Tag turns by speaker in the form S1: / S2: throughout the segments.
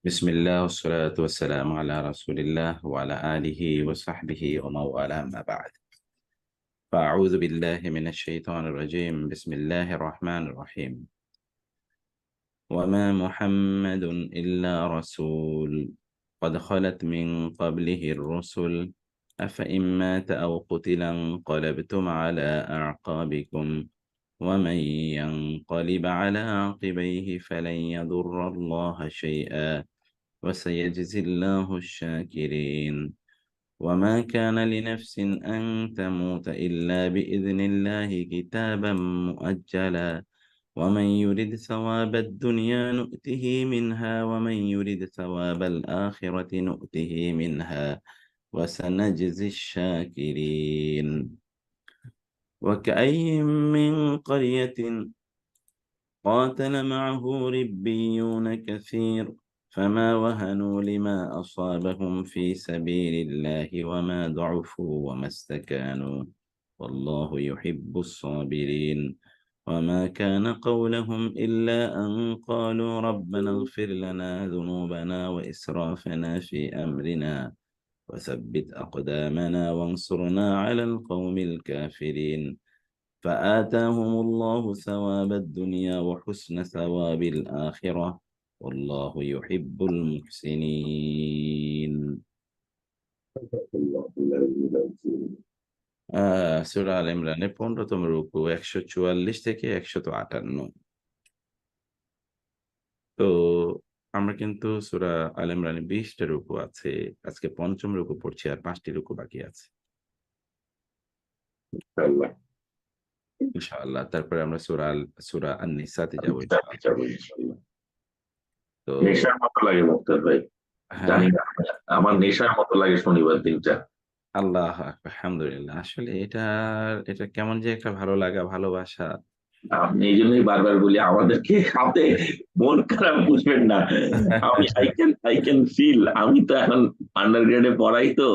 S1: بسم الله والصلاة والسلام على رسول الله وعلى آله وصحبه ومن والاه ما بعد. فأعوذ بالله من الشيطان الرجيم. بسم الله الرحمن الرحيم. وما محمد إلا رسول قد خلت من قبله الرسل أفإن مات أو قتل انقلبتم على أعقابكم ومن ينقلب على عقبيه فلن يضر الله شيئا وسيجزي الله الشاكرين. وما كان لنفس أن تموت إلا بإذن الله كتابا مؤجلا ومن يرد ثواب الدنيا نؤته منها ومن يرد ثواب الآخرة نؤته منها وسنجزي الشاكرين. وكأي من قرية قاتل معه ربيون كثير فما وهنوا لما أصابهم في سبيل الله وما ضعفوا وما استكانوا والله يحب الصابرين. وما كان قولهم إلا أن قالوا ربنا اغفر لنا ذنوبنا وإسرافنا في أمرنا وثبت أقدامنا وانصرنا على القوم الكافرين. فآتاهم الله ثواب الدنيا وحسن ثواب الآخرة والله يحب المحسنين. সূরা আল ইমরানের ১৫তম রুকু ১৪৪ থেকে ১৫৮। তো আমরা কিন্তু সূরা আল ইমরানে ২০ টা রুকু আছে। আজকে পঞ্চম রুকু পড়ছি আর ৫ টি রুকু বাকি আছে।
S2: ইনশাআল্লাহ।
S1: ইনশাআল্লাহ। তারপরে আমরা সূরা আন-নিসাতে যাব
S2: চালিয়ে
S1: ইনশাআল্লাহ।
S2: যাবো ইনশাআল্লাহ।
S1: তো
S2: নেশার মতো লাগে মুক্তার ভাই,
S1: হ্যাঁ,
S2: জানি না, আমার নেশার মতো লাগে শনিবার দিনটা।
S1: আল্লাহ আলহামদুলিল্লাহ। আসলে এটা কেমন যে একটা ভালো লাগা, ভালোবাসা।
S2: আপনি এই জন্যই বারবার বলি আমাদেরকে হাতে মন খারাপ বুঝবেন না। আই ক্যান ফিল, আমি তো এখন আন্ডার গ্রেডে পড়াই তো,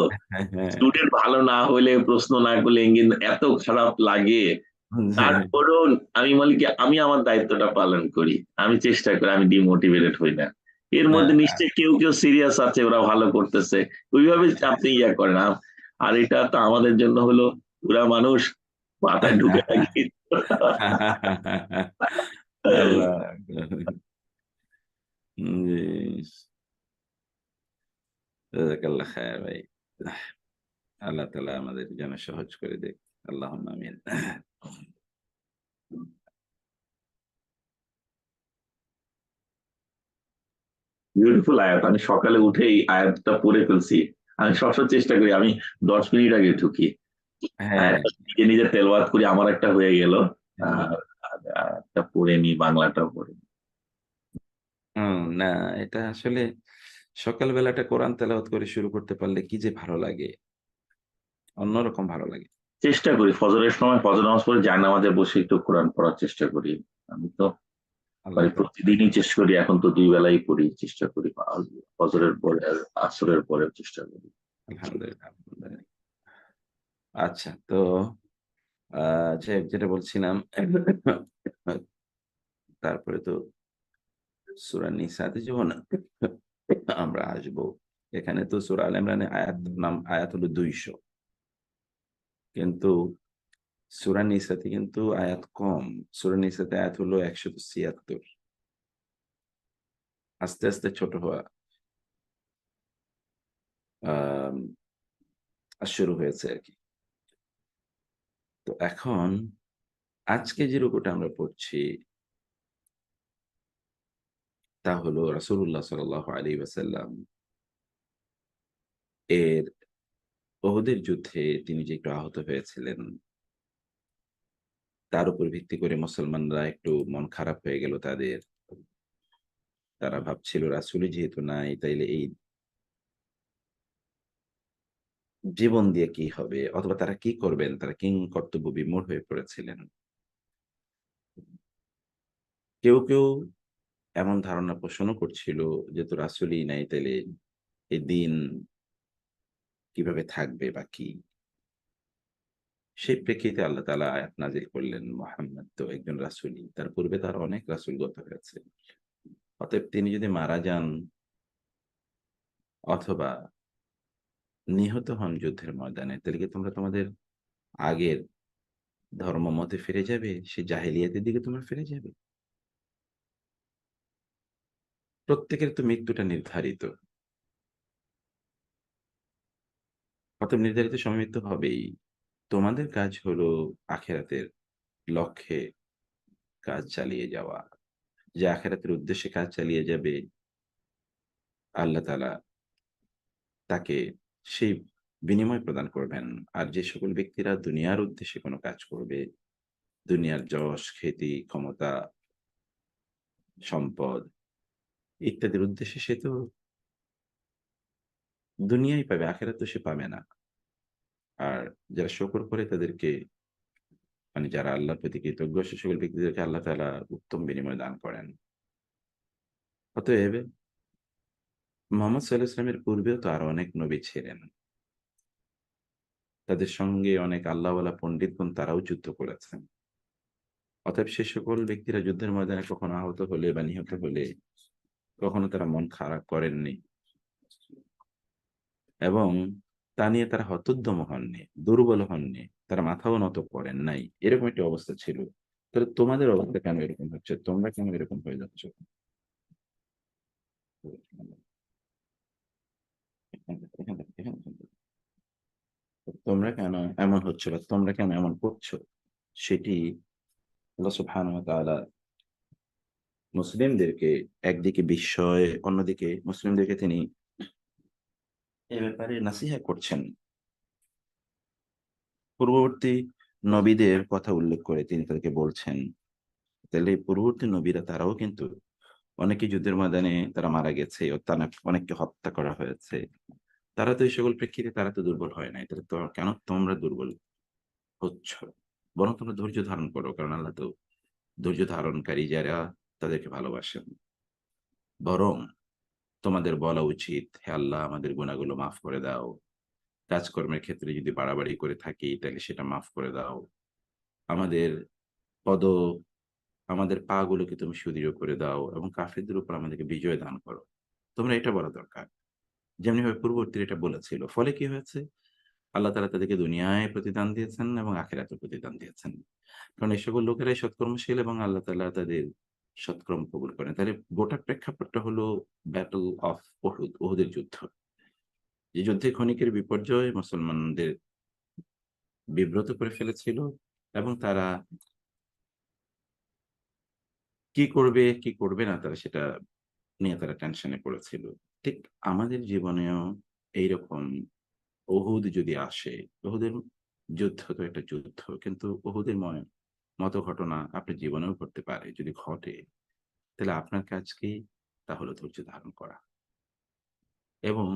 S1: হ্যাঁ,
S2: স্টুডেন্ট ভালো না হলে প্রশ্ন না করলে কিন্তু এত খারাপ লাগে।
S1: হ্যাঁ,
S2: তারপরেও আমি বলি কি, আমি আমার দায়িত্বটা পালন করি, আমি চেষ্টা করি, আমি ডিমোটিভেটেড হই না। এর
S1: না,
S2: মধ্যে নিশ্চয়ই কেউ কেউ সিরিয়াস আছে, ওরা ভালো করতেছে, ওইভাবে আপনি করেন। আর এটা তো আমাদের জন্য হলো পুরা মানুষ মাথায় ঢুকে থাকি।
S1: আল্লাহ জি, জাযাকাল্লাহ খায়ের ভাই। আল্লাহ তাআলা আমাদের যেন সহজ করে দেয়। আল্লাহুম্মা আমিন।
S2: বিউটিফুল আয়াত, আমি সকালে উঠেই আয়াতটা পড়ে ফেলছি। আমি সবসময় চেষ্টা করি, আমি 10 মিনিট আগে ঢুকি,
S1: হ্যাঁ,
S2: নিজে নিজে তেলাওয়াত করি, আমার একটা হয়ে গেল।
S1: হ্যাঁ।
S2: আর আয়াতটা পড়ে নি, বাংলাটাও পড়ে নি।
S1: না, এটা আসলে সকাল বেলাটা কোরআন তেলাওয়াত করে শুরু করতে পারলে কি যে ভালো লাগে, অন্যরকম ভালো লাগে।
S2: চেষ্টা করি ফজরের সময়, ফজর নামাজ পড়ে জায়নামাজে বসে একটু কোরআন পড়ার চেষ্টা করি। আমি তো
S1: আল্লাহ
S2: প্রায়
S1: তাআলা
S2: প্রতিদিনই চেষ্টা করি, এখন তো 2 বেলাই পড়ি, চেষ্টা করি ফজরের পরে আর আসরের পরে চেষ্টা করি।
S1: আলহামদুলিল্লাহ, আলহামদুলিল্লাহ। আচ্ছা, তো যেটা বলছিলাম তারপরে তো সূরা নিসাতে যখন আমরা আসবো, এখানে তো সূরা আল ইমরানের আয়াত হলো ২০০। কিন্তু সূরা নিসাতে কিন্তু আয়াত কম। সূরা নিসাতে আয়াত হলো ১৭৬। আস্তে, আস্তে ছোট হওয়া আম শুরু হয়েছে আরকি। তো এখন আজকে যে রুকুটা আমরা পড়ছি তা হলো রাসূলুল্লাহ সাল্লাল্লাহু আলাইহি ওয়াসাল্লাম এর উহুদের যুদ্ধে তিনি যে একটু আহত হয়েছিলেন, তার উপর ভিত্তি করে মুসলমানরা একটু মন খারাপ হয়ে গেল তাদের। তারা ভাবছিল রাসূলই যেহেতু নাই, তাইলে এই জীবন দিয়ে কি হবে? অথবা তারা কি করবেন? তারা কিং কর্তব্য বিমূঢ় হয়ে পড়েছিলেন। কেউ এমন ধারণা পোষণও করছিল যেহেতু রাসূলই নাই, তাইলে এই দিন কিভাবে থাকবে বা কি? সেই প্রেক্ষিতে আল্লাহ তাআলা আয়াত নাযিল করলেন, মুহাম্মদ তো একজন রাসূলই। তার পূর্বে তার অনেক রাসূল গত হয়েছে। অতএব তিনি যদি মারা যান, অথবা নিহত হন যুদ্ধের ময়দানে, তাহলে কি তোমরা তোমাদের আগের ধর্মমতে ফিরে যাবে? সে জাহেলিয়াতের দিকে তোমরা ফিরে যাবে? প্রত্যেকের তো মৃত্যুটা নির্ধারিত। অতএব নির্ধারিত সময় মৃত্যু হবেই। তোমাদের কাজ হলো আখিরাতের লক্ষ্যে কাজ চালিয়ে যাওয়া। যে আখিরাতের উদ্দেশ্যে কাজ চালিয়ে যাবে, আল্লাহ তাআলা তাকে সেই বিনিময় প্রদান করবেন। আর যে সকল ব্যক্তিরা দুনিয়ার উদ্দেশ্যে কোনো কাজ করবে, দুনিয়ার যশ, খ্যাতি, ক্ষমতা, সম্পদ ইত্যাদির উদ্দেশ্যে, সে তো দুনিয়াই পাবে, আখিরাত তো সে পাবে না। আর যারা শুকর করে তাদেরকে, মানে যারা আল্লাহর প্রতি কৃতজ্ঞ, সে সকল ব্যক্তিদেরকে আল্লাহ তাআলা উত্তম বিনিময় দান করেন। অতএব মুহাম্মদ সাল্লাল্লাহু আলাইহি ওয়াসাল্লামের পূর্বেও তো আরো অনেক নবী ছিলেন। তাদের সঙ্গে অনেক আল্লাহওয়ালা পণ্ডিতগণ তারাও যুদ্ধ করেছেন। অতএব সে সকল ব্যক্তিরা যুদ্ধের ময়দানে কখনো আহত হলে বা নিহত হলে কখনো তারা মন খারাপ করেননি, এবং তা নিয়ে তারা হতোদ্যম হননি, দুর্বল হননি, তারা মাথাও নত করেন নাই। এরকম একটি অবস্থা ছিল। তাহলে তোমাদের অবস্থা কেন এরকম হচ্ছে? তোমরা কেন এরকম হয়ে যাচ্ছ? তোমরা কেন এমন হচ্ছে বা তোমরা কেন এমন করছো? সেটি আল্লাহ সুবহানাহু ওয়া তাআলা মুসলিমদেরকে একদিকে বিস্ময়, অন্যদিকে মুসলিমদেরকে তিনি এ ব্যাপারে নাসিহা করছেন। পূর্ববর্তী নবীদের কথা উল্লেখ করে তিনি তাদেরকে বলছেন, তাহলে পূর্ববর্তী নবীরা তারাও কিন্তু অনেকে যুদ্ধের ময়দানে তারা মারা গেছে, অনেককে হত্যা করা হয়েছে। তারা তো এই সকল প্রেক্ষিতে তারা তো দুর্বল হয় নাই। তাহলে তো কেন তোমরা দুর্বল হচ্ছ? বরং তোমরা ধৈর্য ধারণ করো। কারণ আল্লাহ তো ধৈর্য ধারণকারী যারা, তাদেরকে ভালোবাসেন। বরং তোমাদের বলা উচিত, হে আল্লাহ, আমাদের গুনাহগুলো মাফ করে দাও। কাজকর্মের ক্ষেত্রে যদি বাড়াবাড়ি করে থাকি তাহলে সেটা মাফ করে দাও। আমাদের পদ আমাদের পা গুলোকে তুমি সুদৃঢ় করে দাও এবং কাফিরদের উপর আমাদেরকে বিজয় দান করো। তোমরা এটা বলা দরকার। যেমনিভাবে পূর্ববর্তীরা এটা বলেছিল। ফলে কি হয়েছে? আল্লাহ তাআলা তাদেরকে দুনিয়ায় প্রতিদান দিয়েছেন এবং আখিরাতেও প্রতিদান দিয়েছেন। কারণ এই সকল লোকেরাই সৎকর্মশীল এবং আল্লাহ তাআলা তাদের সৎকর্ম কবুল করেন। তাহলে গোটা প্রেক্ষাপটটা হলো ব্যাটল অফ উহুদ, উহুদের যুদ্ধ। যে যুদ্ধে ক্ষণিকের বিপর্যয় মুসলমানদের বিব্রত করে ফেলেছিল, এবং তারা কি করবে, কি করবে না, তারা সেটা নিয়ে তারা টেনশনে পড়েছিল। ঠিক আমাদের জীবনেও এইরকম উহুদ যদি আসে, উহুদের যুদ্ধ তো একটা যুদ্ধ। কিন্তু উহুদের মতো ঘটনা আপনার জীবনেও ঘটতে পারে। যদি ঘটে, তাহলে আপনার কাজ কি? তা হলো ধৈর্য ধারণ করা এবং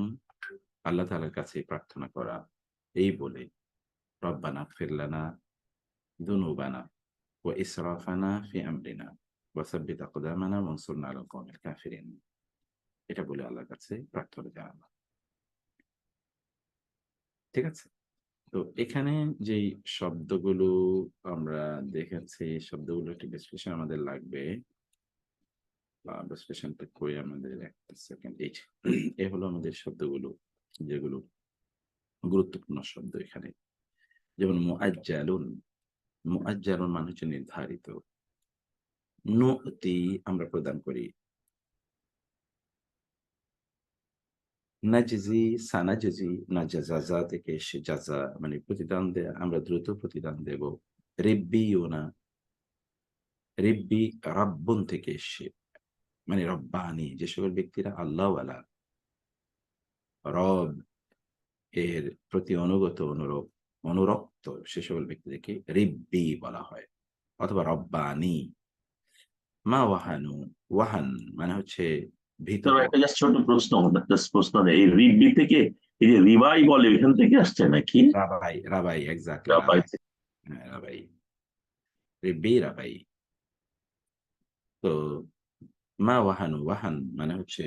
S1: আল্লাহ তাআলার কাছে প্রার্থনা করা, এই বলে, রব্বানা ইগফির লানা যুনুবানা ওয়া ইসরাফানা ফি আমরিনা ওয়া সাব্বিত আকদামানা ওয়ানসুরনা আলাল কওমিল কাফিরিন। এটা বলে আল্লাহর কাছে প্রার্থনা জানানো। ঠিক আছে? তো এখানে যেই শব্দগুলো আমরা দেখেছি, শব্দগুলো একটু বিশ্লেষণ আমাদের লাগবে। বিশ্লেষণটা করি আমাদের, একটা সেকেন্ড। এই যে, এ হলো আমাদের শব্দগুলো, যেগুলো গুরুত্বপূর্ণ শব্দ এখানে। যেমন মুআজ্জালুন। মুআজ্জালুন মানে হচ্ছে নির্ধারিত। নু'তি আমরা প্রদান করি। নাজজি, সানাজজি, নাজাজা থেকে এসে জাযা মানে প্রতিদান দেয়া, আমরা দ্রুত প্রতিদান দেব। রিব্বিয়ুনা, রিব্বি রাব্বুন থেকে এসছে, মানে রব্বানি, যে সকল ব্যক্তিরা আল্লাহওয়ালা, রব এর প্রতি অনুগত, অনুরক্ত, সে সকল ব্যক্তিদেরকে রিব্বি বলা হয়, অথবা রব্বানি। মা ওয়াহানু, ওয়াহান মানে হচ্ছে ভীত
S2: তবে
S1: হওয়া।
S2: একটা জাস্ট ছোট প্রশ্ন, জাস্ট প্রশ্ন নেই, এই রিব্বি থেকে এই যে রিবাই বলে এখান থেকে আসছে নাকি?
S1: Rabbi, rabbi, exactly
S2: rabbi
S1: rabbi. হ্যাঁ, রাবাই, রিব্বি রাবাই। তো মা ওয়াহানু, ওয়াহান মানে হচ্ছে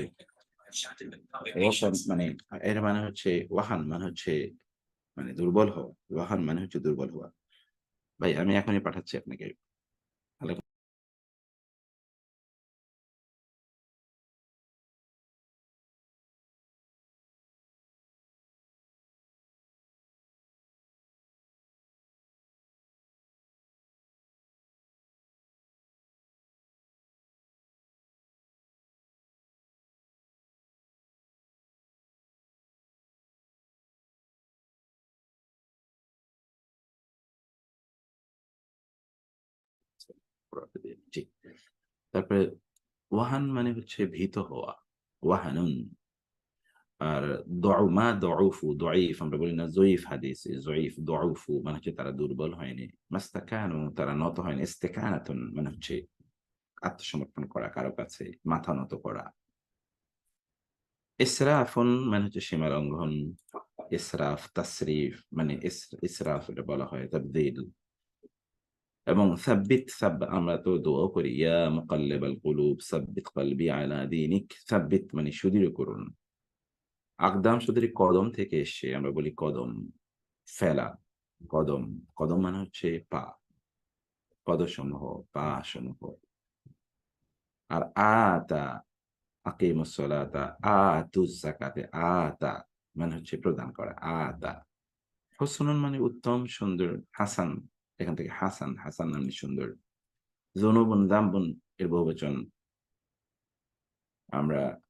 S1: মানে এর মানে হচ্ছে ওয়াহান মানে হচ্ছে মানে দুর্বল হওয়া। ওয়াহান মানে হচ্ছে দুর্বল হওয়া। ভাই আমি এখনই পাঠাচ্ছি আপনাকে। জি। তারপরে ওয়াহান মানে হচ্ছে ভীত হওয়া। ওয়াহানুন। আর দউফু, দঈফ আমরা বলি না জয়ীফ হাদিসে, জয়ীফ, দউফু মানে হচ্ছে তারা দুর্বল হয়নি। মাস্তাকানু তারা নত হয়নি। ইস্তেকানাতুন মানে হচ্ছে আত্মসমর্পণ করা কারো কাছে, মাথা নত করা। ইসরাফুন মানে হচ্ছে সীমা লঙ্ঘন। ইসরাফ, তাসরিফ মানে ইসরাফ এটা বলা হয় তাবদীল। এবং আমরা তো দোয়াও করি, ইয়া মুকাল্লিবাল কুলুব সাব্বিত কলবি আলা দীনিক। সাব্বিত মানে সুদৃঢ় করুন। আকদাম সুদৃঢ় কদম থেকে এসছে, আমরা বলি কদম, ফেলা, কদম। কদম মানে হচ্ছে পা, পদসমূহ, পা সমূহ। আর আতা, আকিমুস সালাতা, আতুজ যাকাতে, আতা মানে হচ্ছে প্রদান করা, আতা। হুসনুন মানে উত্তম, সুন্দর। হাসান, এখান থেকে হাসান, হাসান মানে সুন্দর। যুনুবুন, যামবুন এর বহুবচন। আমরা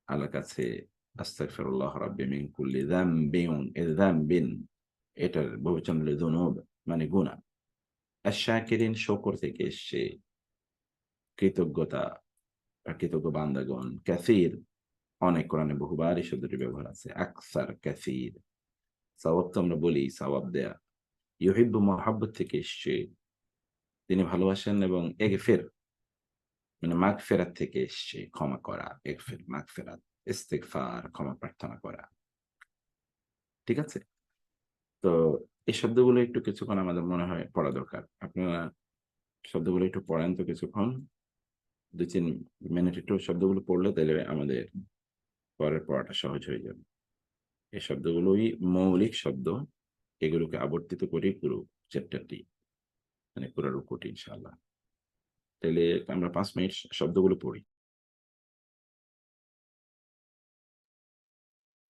S1: আল্লাহর কাছে আস্তাগফিরুল্লাহ রাব্বি মিন কুল্লি যামবিন, যামবিন এটার বহুবচন হলো যুনুব মানে গুনাহ। আশ-শাকিরিন শকর থেকে এসছে, কৃতজ্ঞতা বা কৃতজ্ঞ বান্দাগণ। কাসীর অনেক, কোরআনে বহুবার এই শব্দটি ব্যবহার আছে। আকসার, কাসীর। সওয়াব তো আমরা বলি সওয়াব দেয়া। ইউহিব্বু মহাব্বত থেকে এসছে, তিনি ভালোবাসেন। এবং ইগফির মানে মাগফিরাত থেকে এসছে, ক্ষমা করা। ইগফির, মাগফিরাত, ইস্তিগফার ক্ষমা প্রার্থনা করা। ঠিক আছে? তো এই শব্দগুলো একটু কিছুক্ষণ আমাদের মনে হয় পড়া দরকার। আপনারা শব্দগুলো একটু পড়েন তো কিছুক্ষণ। ২-৩ মিনিট একটু শব্দগুলো পড়লে তাইলে আমাদের পরের পড়াটা সহজ হয়ে যাবে। এই শব্দগুলোই মৌলিক শব্দ। এগুলোকে আবর্তিত করেই পুরো চ্যাপ্টারটি মানে পুরা রুকুটি ইনশাআল্লাহ। তাইলে আমরা ৫ মিনিট শব্দগুলো পড়ি।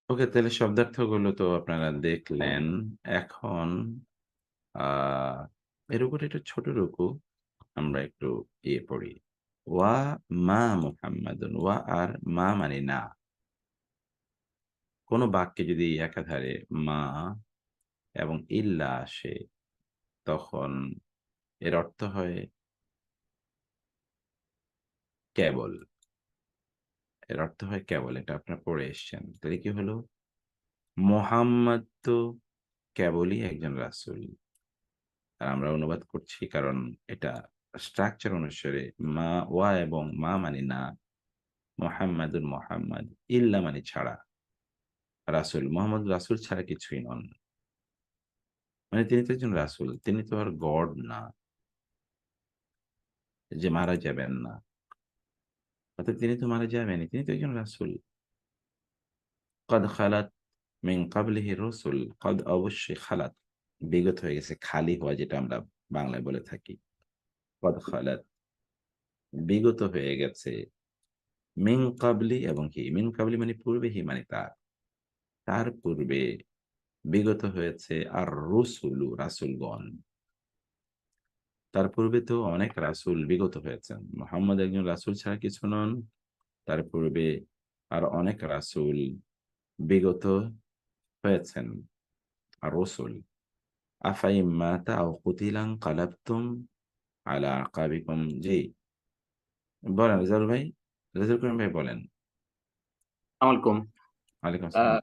S1: ওকে, তাহলে শব্দার্থগুলো তো আপনারা দেখলেন। এখন আ এর উপরে একটু ছোট রুকু আমরা একটু পড়ি। ওয়া মা মুহাম্মাদুন। ওয়া আর মা মানে না। কোন বাক্যে যদি একাধারে মা এবং ইল্লা আসে, তখন এর অর্থ হয় কেবল। এর অর্থ হয় কেবল। এটা আপনারা পড়ে এসছেন। তাহলে কি হলো? মোহাম্মদ তো কেবলই একজন রাসূল। আর আমরা অনুবাদ করছি কারণ এটা স্ট্রাকচার অনুসারে মা, ওয়া এবং মা মানে না, মুহাম্মাদুন মুহাম্মাদ, ইল্লা মানে ছাড়া। রাসূল, মোহাম্মদ রাসূল ছাড়া কিছুই নন। মানে তিনি তো একজন রাসূল। তিনি তো আর গড না যে মারা যাবেন না। অর্থাৎ তিনি তো মারা যাবেনই। তিনি তো একজন রাসূল। কদ খালাত মিন ক্বাবলিহি রুসুল। কদ অবশ্যই, খালাত বিগত হয়ে গেছে, খালি হওয়া যেটা আমরা বাংলায় বলে থাকি। কদ খালাত বিগত হয়ে গেছে। মিন ক্বাবলি এবং কি? মিন ক্বাবলি মানে পূর্বেহি মানে তার। তার পূর্বে বিগত হয়েছে আর রুসুলু রাসূলগণ। তার পূর্বে তো অনেক রাসূল বিগত হয়েছেন। মুহাম্মদ একজন রাসূল ছাড়া কিছু নন। তার পূর্বে আর অনেক রাসূল বিগত হয়েছেন। আর রসুল আফাইম মাতা আও কুতিলা ইনকালাবতুম আলা আকাবিকুম। জি, বলেন রেজাউল ভাই। রেজাউল করিম ভাই বলেন।
S3: আলাইকুম।
S1: ওয়ালাইকুম
S3: আ
S1: আসসালাম।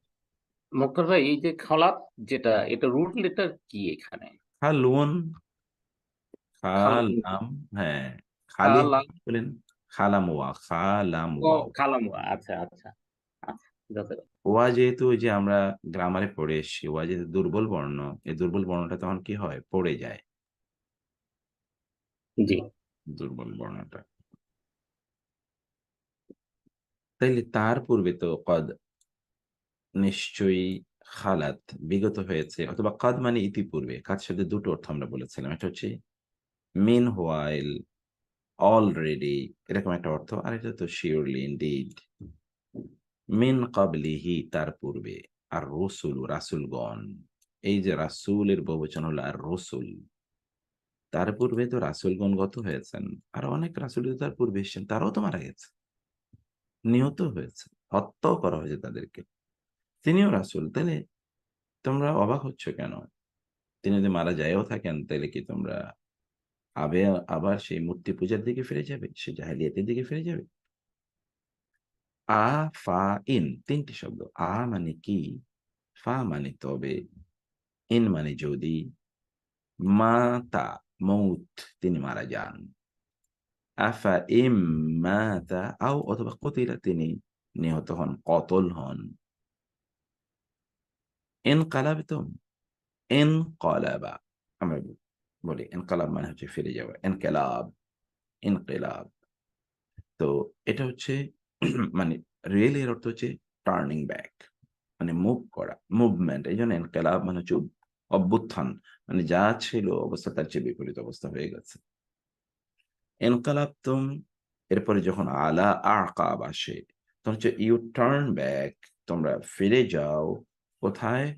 S3: মোক্তার ভাই, এই যে খলাত যেটা, এটা রুট লেটার কি এখানে?
S1: খালুন,
S3: খালাম,
S1: খালাম, হ্যাঁ, খালি
S3: খালাম
S1: বলেন। খালাম ওয়া, খালাম
S3: ও
S1: ওয়াও।
S3: খালাম। আচ্ছা, আচ্ছা, আচ্ছা। যথাযথ।
S1: ওয়া যেহেতু ওই যে আমরা গ্রামারে পড়ে এসেছি, ওয়া যেহেতু দুর্বল বর্ণ, এই দুর্বল বর্ণটা তখন কি হয়? পড়ে যায়।
S3: জি।
S1: দুর্বল বর্ণটা। তাইলে তার পূর্বে তো কদ নিশ্চয়ই, খালাত বিগত হয়েছে, অথবা কাদ মানে ইতিপূর্বে। কাদ শব্দের দুটো অর্থ আমরা বলেছিলাম। একটা হচ্ছে মিন হোয়াইল, অলরেডি এরকম একটা অর্থ। আর এটা তো শিওরলি, ইনডিড। মিন ক্বাবলিহি তার পূর্বে। আর রসুল রাসূলগণ। এই যে রাসূলের বহুবচন হলো আর রসুল। তার পূর্বে তো রাসূলগণ গত হয়েছেন। আর অনেক রাসূল তো তার পূর্বে এসেছেন, তারাও তো মারা গেছে। নিহত হয়েছে। হত্যাও করা হয়েছে তাদেরকে। তিনিও রাসূল। তাইলে তোমরা অবাক হচ্ছ কেন? তিনি যদি মারা যায়ও থাকেন তাইলে কি তোমরা আবার সেই মূর্তি পূজার দিকে ফিরে যাবে, সে জাহেলিয়াতের দিকে ফিরে যাবে। ফা ইন, তিনটি শব্দ। মানে কি, ফা মানে তবে, ইন মানে যদি, মাতা মৌত, তিনি মারা যান। আফা ইম মাতা আও, অথবা কতিলা, তিনি নিহত হন, কতল হন। ইনকালাবতুম, ইনকালাবা, আমরা বলি ইনকালাব মানে হচ্ছে ফিরে যাওয়া, ইনকালাব, ইনকিলাব। তো এটা হচ্ছে মানে রিয়েলি এর অর্থ হচ্ছে টার্নিং ব্যাক, মানে মুভ করা, মুভমেন্ট। এই জন্য ইনকিলাব মানে হচ্ছে অভ্যুত্থান, মানে যা ছিল অবস্থা তার চেয়ে বিপরীত অবস্থা হয়ে গেছে। ইনকালাবতুম, এরপরে যখন আলা আকাব আসে, তখন হচ্ছে ইউ টার্ন ব্যাক, তোমরা ফিরে যাও। কোথায়?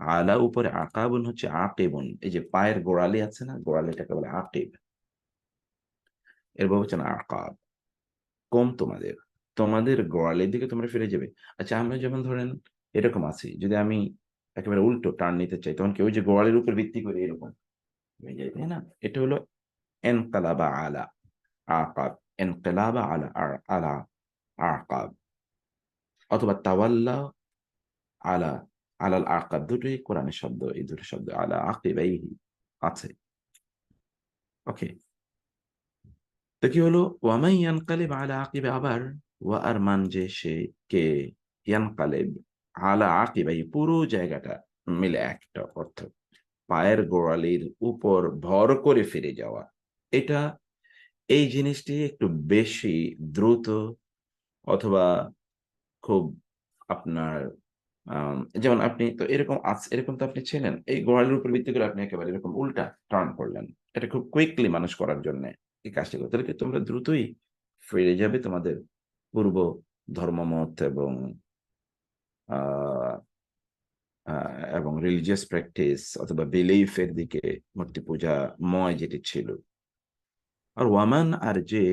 S1: আলা উপরে, আকাবুন হচ্ছে আকিবুন, এই যে পায়ের গোড়ালি আছে না, গোড়ালিটাকে বলে আকিব, এরপর হচ্ছে না আকাব। কম তোমাদের, তোমাদের গোড়ালির দিকে তোমরা ফিরে যাবে। আচ্ছা, আমরা যেমন ধরেন এরকম আছি, যদি আমি একেবারে উল্টো টার্ন নিতে চাই, তখন কি ওই যে গোড়ালির উপর ভিত্তি করে এরকম হয়ে যায়, তাই না? এটা হলো এনকালাবা আলা আকাব, এনকালাবা আলা আলা আকাব, অথবা তাওয়াল্লা আলা আলাল আকাব, দুটোই কোরআনের শব্দ, এই দুটো শব্দ আলা আকিবাইহি আছে। ওকে, তো কি হলো, ওয়ামাই ইয়ানকালিব আলা আকিবে, আবার ওয়া আর মান যে সে, কে ইয়ানকালিব আলা আকিবাই, পুরো জায়গাটা মিলে একটা অর্থ, পায়ের গোড়ালির উপর ভর করে ফিরে যাওয়া। এটা, এই জিনিসটি একটু বেশি দ্রুত, অথবা খুব আপনার যেমন আপনি তো এরকম এরকম তো আপনি ছিলেন, এই গোড়ালির উপর ভিত্তি করে আপনি একেবারে এরকম উল্টা টার্ন করলেন, এটা খুব কুইকলি মানুষ করার জন্য এই কাজটি করতে, তাহলে কি তোমরা দ্রুতই ফিরে যাবে তোমাদের পূর্ব ধর্মমত আহ এবং রিলিজিয়াস প্র্যাকটিস অথবা বিলিফের দিকে, মূর্তি পূজা ময় যেটি ছিল। আর ওয়ামান, আর যে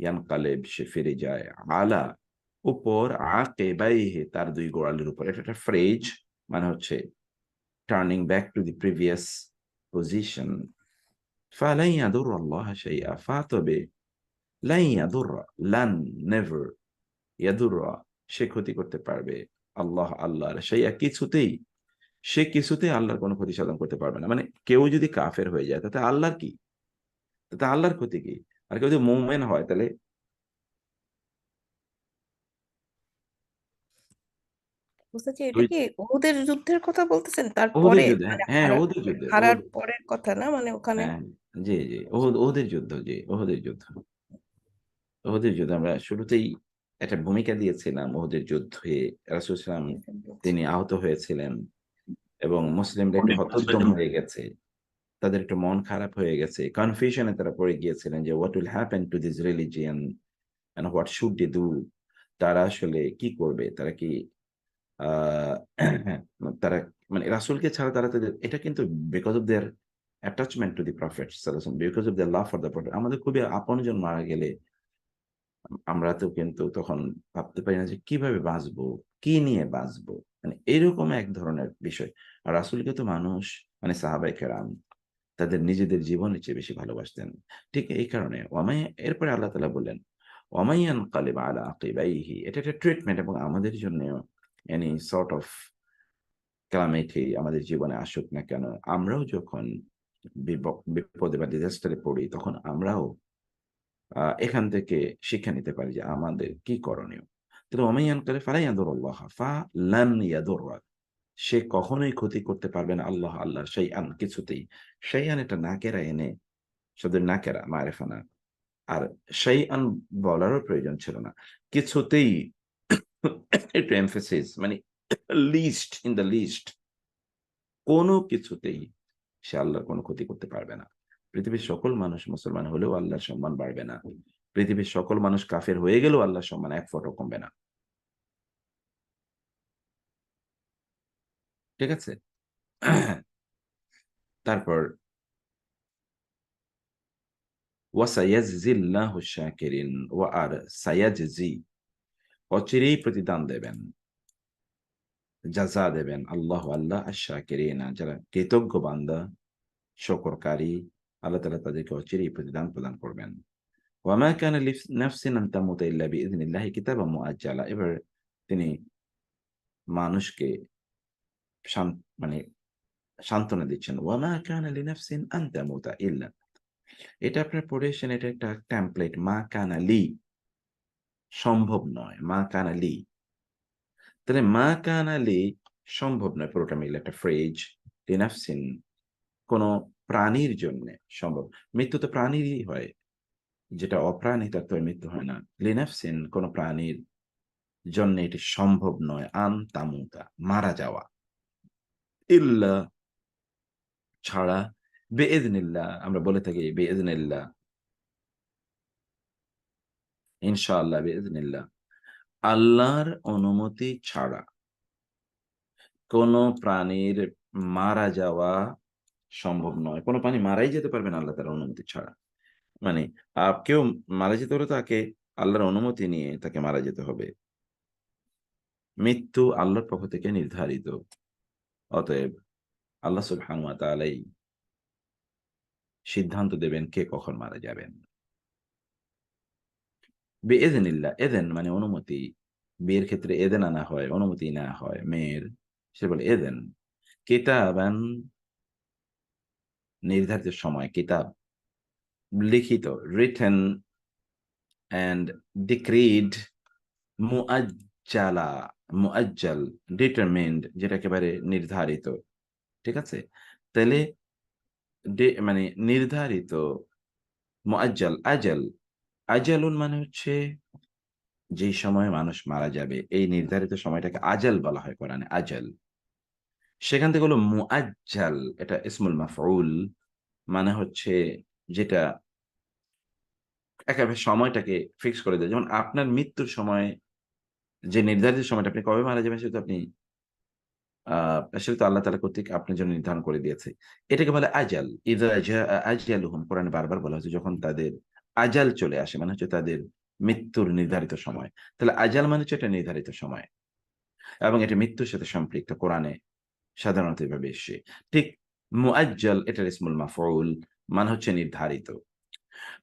S1: ইয়ানকালেব, সে ফিরে যায়, আলা উপর, আকিবাইহি, তার দুই গোড়ালির উপর। এটা একটা ফ্রেজ, মানে হচ্ছে turning back to the previous position. ফালান ইয়াদুররা আল্লাহ শাইআ, তবে লান ইয়াদুররা, লান নেভার, ইয়াদুররা সে ক্ষতি করতে পারবে, আল্লাহর শাইআ কিছুতেই, সে কিছুতেই আল্লাহর কোনো ক্ষতি সাধন করতে পারবে না। মানে কেউ যদি কাফের হয়ে যায় তাতে আল্লাহর কি, তাতে আল্লাহর ক্ষতি কি? আর কেউ যদি মুমিন হয় তাহলে
S4: বুঝতে চাই, এটা
S1: দুই,
S4: কি ওহুদের যুদ্ধের কথা বলতেছেন?
S1: ওহুদের
S4: তারপরে
S1: যুদ্ধে,
S4: মানে
S1: হ্যাঁ ওহুদের যুদ্ধে,
S4: হারার পরের কথা না, মানে ওখানে।
S1: হ্যাঁ, জি জি, ওহুদের যুদ্ধ, জি ওহুদের যুদ্ধ, ওহুদের যুদ্ধ আমরা শুরুতেই একটা ভূমিকা দিয়েছিলাম। ওহুদের যুদ্ধে রাসূল সাল্লাল্লাহু আলাইহি ওয়াসাল্লাম তিনি আহত হয়েছিলেন, এবং মুসলিমরা একটু হতোদ্যম হয়ে গেছে, তাদের একটু মন খারাপ হয়ে গেছে, কনফিউশনে তারা পড়ে গিয়েছিলেন যে what will happen to this religion and what should they do. তারা আসলে কি করবে, তারা কি আহ তারা মানে রাসূলকে ছাড়া তারা তাদের, এটা কিন্তু because of their attachment to the prophet সাল্লাল্লাহু আলাইহি ওয়াসাল্লাম, because of their love for the prophet. আমাদের খুবই আপনজন মারা গেলে আমরা তো কিন্তু তখন ভাবতে পারি না যে কিভাবে বাঁচবো, কি নিয়ে বাঁচবো, মানে এরকম এক ধরনের বিষয়। আর রাসূলকে তো মানুষ, মানে সাহাবায়ে কেরাম তাদের নিজেদের জীবনের চেয়ে বেশি ভালোবাসতেন। ঠিক এই কারণে এরপরে আল্লাহ তাআলা বললেন, ওয়ামান ইয়ানকালিব আলা আকিবাইহি, এটা একটা ট্রিটমেন্ট, এবং আমাদের জন্য এনি সর্ট অফ ক্যালামিটি আমাদের জীবনে আসুক না কেন, আমরাও যখন বিপদে বা ডিজাস্টারে পড়ি, তখন আমরাও এখান থেকে শিক্ষা নিতে পারি যে আমাদের কি করণীয়। তাহলে ওয়ামান ইয়ানকালিব ফালা ইয়াদুরুল্লাহ ফালান ইয়াদুররা, সে কখনোই ক্ষতি করতে পারবে না আল্লাহ শাইআন কিছুতেই। শাইআন এটা নাকেরা এনে, শুধু নাকেরা মারিফা না, আর শাইআন বলারও প্রয়োজন ছিল না, কিছুতেই, একটু এমফেসিস, মানে লিস্ট ইন দ্য লিস্ট, কোনো কিছুতেই সে আল্লাহর কোনো ক্ষতি করতে পারবে না। পৃথিবীর সকল মানুষ মুসলমান হলেও আল্লাহর সম্মান বাড়বে না, পৃথিবীর সকল মানুষ কাফের হয়ে গেলেও আল্লাহর সম্মান এক ফোঁটাও কমবে না। ঠিক আছে? তারপর ওয়াসায়াজজিল্লাহু শাকিরিন, আর সায়াজজি, অচিরেই প্রতিদান দেবেন, জাযা দেবেন, আল্লাহ আশ-শাকিরিনা, যারা কৃতজ্ঞ বান্দা, শকরকারী, আল্লাহ তাআলা তাদেরকে অচিরেই প্রতিদান প্রদান করবেন। ওয়ামা কানা লিনাফসিন আন তামুতা ইল্লা বিইذনিল্লাহি কিতাবাম মুআজ্জালা। এবার তিনি মানুষকে মানে সান্ত্বনা দিচ্ছেন। ওয়ামা কানা লিনাফসিন আন তামুতা ইল্লা, এটা আপনার পড়েছেন, এটা একটা টেমপ্লেট। মা কানা লি, সম্ভব নয়। মা কানা লি, তাহলে মা কানা লি সম্ভব নয়, পুরোটা মিলে একটা ফ্রেজ। লিনাফসিন কোন প্রাণীর জন্য সম্ভব। মৃত্যু তো প্রাণীরই হয়, যেটা অপ্রাণী তার তো মৃত্যু হয় না। লিনাফসিন কোন প্রাণীর জন্য এটি সম্ভব নয়, আন তামুতা মারা যাওয়া, ইল্লা ছাড়া, বিইذনিল্লাহ আমরা বলে থাকি বিইذনিল্লাহ, ইনশাআল্লাহ, বিইذনিল্লাহ আল্লাহর অনুমতি ছাড়া কোন প্রাণীর মারা যাওয়া সম্ভব নয়। কোন প্রাণী মারাই যেতে পারবে না আল্লাহ তাআলার অনুমতি ছাড়া। মানে কেউ মারা যেতে হলে তাকে আল্লাহর অনুমতি নিয়ে তাকে মারা যেতে হবে। মৃত্যু আল্লাহর পক্ষ থেকে নির্ধারিত, অতএব আল্লাহ সুবহানাহু ওয়া তাআলাই সিদ্ধান্ত দেবেন কে কখন মারা যাবেন। বিইذনিল্লাহ, এদেন মানে অনুমতি। বিয়ের ক্ষেত্রে এদেন আনা হয়, অনুমতি না হয় মেয়ের, সে বলে এদেন। কিতাবান নির্ধারিত সময়, কিতাব লিখিত, রিটেন অ্যান্ড ডিক্রিড, মুআজ্জালা, মুআজ্জাল ডিটারমিন্ড, যেটা একেবারে নির্ধারিত। ঠিক আছে, তাহলে মানে নির্ধারিত, মুআজ্জাল, আজাল, আজালুন মানে হচ্ছে যেই সময় মানুষ মারা যাবে, এই নির্ধারিত সময়টাকে আজাল বলা হয় কোরআনে, আজাল। সেখান থেকে হলো মুআজ্জাল, এটা ইসমুল মাফউল, মানে হচ্ছে যেটা একেবারে সময়টাকে ফিক্স করে দেয়। যেমন আপনার মৃত্যুর সময়, যে নির্ধারিত সময়টা আপনি কবে মারা যাবেন সেটা আপনি সেটা তো আল্লাহ তাআলা কর্তৃক আপনার জন্য নির্ধারণ করে দিয়েছে। এটাকে বলে আজাল। ইযা জাআ আজালুহুম, কোরআনে বারবার বলা হয়েছে যখন তাদের আজাল চলে আসে, মানে হচ্ছে তাদের মৃত্যুর নির্ধারিত সময়। তাহলে আজাল মানে হচ্ছে এটা নির্ধারিত সময়, এবং এটা মৃত্যুর সাথে সম্পৃক্ত, কোরআনে সাধারণত এভাবে এসছে। ঠিক মুআজ্জাল এটার ইসমুল মাফউল, মানে হচ্ছে নির্ধারিত।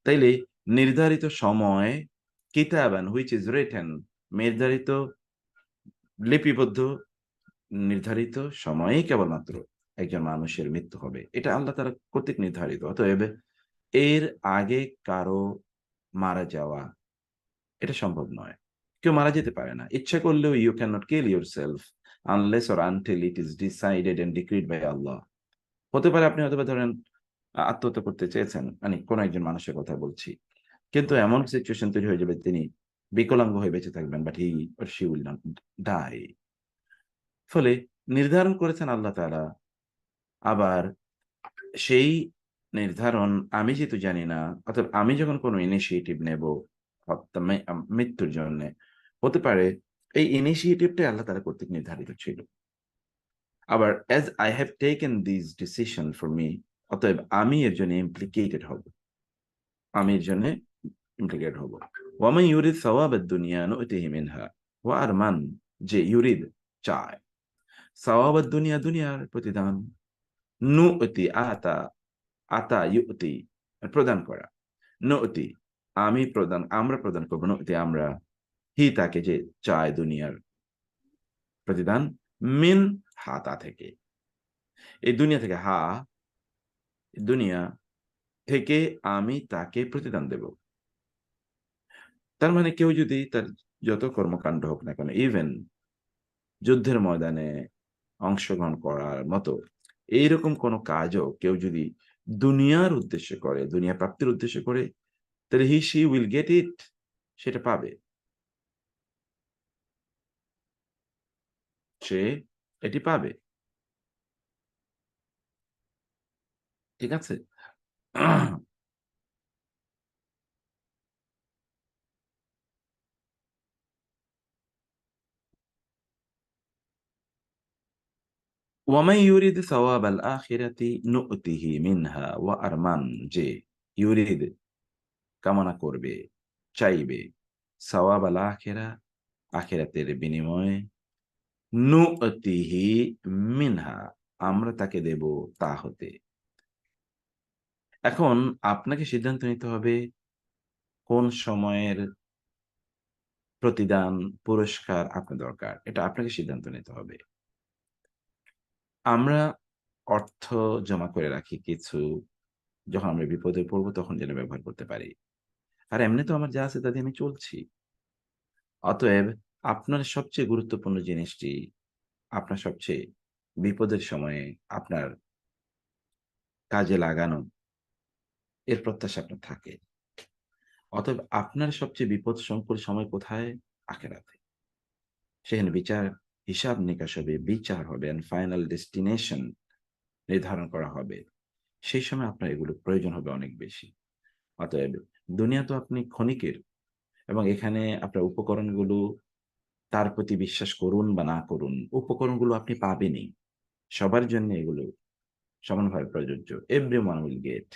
S1: তাইলে নির্ধারিত সময়, কিতাবান হুইচ ইজ রিটেন, নির্ধারিত, লিপিবদ্ধ, নির্ধারিত সময়েই কেবলমাত্র একজন মানুষের মৃত্যু হবে। এটা আল্লাহ তাআলা কর্তৃক নির্ধারিত। অতএব এর আগে কারো মারা যাওয়া এটা সম্ভব নয়। কেউ মারা যেতে পারে না। ইচ্ছা করলেও you can not kill yourself unless or until it is decided and decreed by আল্লাহ। হতে পারে আপনি হয়তো ধরেন আত্মহত্যা করতে চেয়েছেন, মানে কোন একজন মানুষের কথা বলছি, কিন্তু এমন সিচুয়েশন তৈরি হয়ে যাবে তিনি বিকলাঙ্গ হয়ে বেঁচে থাকবেন, but he or she will not die. ফলে নির্ধারণ করেছেন আল্লাহ তাআলা। আবার সেই নির্ধারণ আমি যেহেতু জানি না, অর্থাৎ আমি যখন কোনো ইনিশিয়েটিভ নেব মৃত্যুর জন্য, হতে পারে এই ইনিশিয়েটিভটাই আল্লাহ তাআলা কর্তৃক নির্ধারিত ছিল। আবার as I have taken this decision for me, অতএব আমি এর জন্য ইমপ্লিকেটেড হব, আমি এর জন্য ইমপ্লিকেটেড হব। ওয়ামান ইউরিদ সাওয়াবাদ দুনিয়া নুতিহি মিনহা, ওয়া আরমান, যে ইউরিদ চায়, সাওয়াবাদ দুনিয়া, দুনিয়ার প্রতিদান, নুতি আতা, আতা ইউতি প্রদান করা, নুতি আমি প্রদান, আমরা প্রদান করবো, নুতি আমরা, হি তাকে যে চায় দুনিয়ার প্রতিদান, মিন হাতা থেকে, এই দুনিয়া থেকে, হা দুনিয়া থেকে আমি তাকে প্রতিদান দেব। তার মানে কেউ যদি তার যত কর্মকাণ্ড হোক না কেন, ইভেন যুদ্ধের ময়দানে অংশগ্রহণ করার মতো এইরকম কোন কাজও কেউ যদি দুনিয়ার উদ্দেশ্যে করে, দুনিয়া প্রাপ্তির উদ্দেশ্যে করে, তাহলে he she will get it, সেটা পাবে, সে এটি পাবে। ঠিক আছে। ওয়ামান ইউরিদ সাওয়াবাল আখিরাতি নুতিহি মিনহা, ওয়া আরমান, যে ইউরিদ কামনা করবে, চাইবে, সাওয়াবাল আখিরা আখিরাতের বিনিময়ে, নুতিহি মিনহা আমরা তাকে দেব তা হতে। এখন আপনাকে সিদ্ধান্ত নিতে হবে কোন সময়ের প্রতিদান, পুরস্কার আপনার দরকার। এটা আপনাকে সিদ্ধান্ত নিতে হবে। আমরা অর্থ জমা করে রাখি কিছু, যখন আমরা বিপদে পড়বো তখন যেন ব্যবহার করতে পারি। আর এমনি তো আমার যা আছে তা দিয়ে আমি চলছি। অতএব আপনার সবচেয়ে গুরুত্বপূর্ণ জিনিসটি আপনার সবচেয়ে বিপদের সময়ে আপনার কাজে লাগানো, এর প্রত্যাশা আপনার থাকে। অতএব আপনার সবচেয়ে বিপদসংকুল সময় কোথায়? আখিরাতে। সেখানে বিচার, হিসাব নিকাশ হবে, বিচার হবে, এন্ড ফাইনাল ডেস্টিনেশন নির্ধারণ করা হবে। সেই সময় আপনার এগুলো প্রয়োজন হবে অনেক বেশি। অতএব দুনিয়া তো আপনি ক্ষণিকের, এবং এখানে আপনার উপকরণগুলো, তার প্রতি বিশ্বাস করুন বা না করুন, উপকরণগুলো আপনি পাবেনই। সবার জন্য এগুলো সমানভাবে প্রযোজ্য। Everyone will get.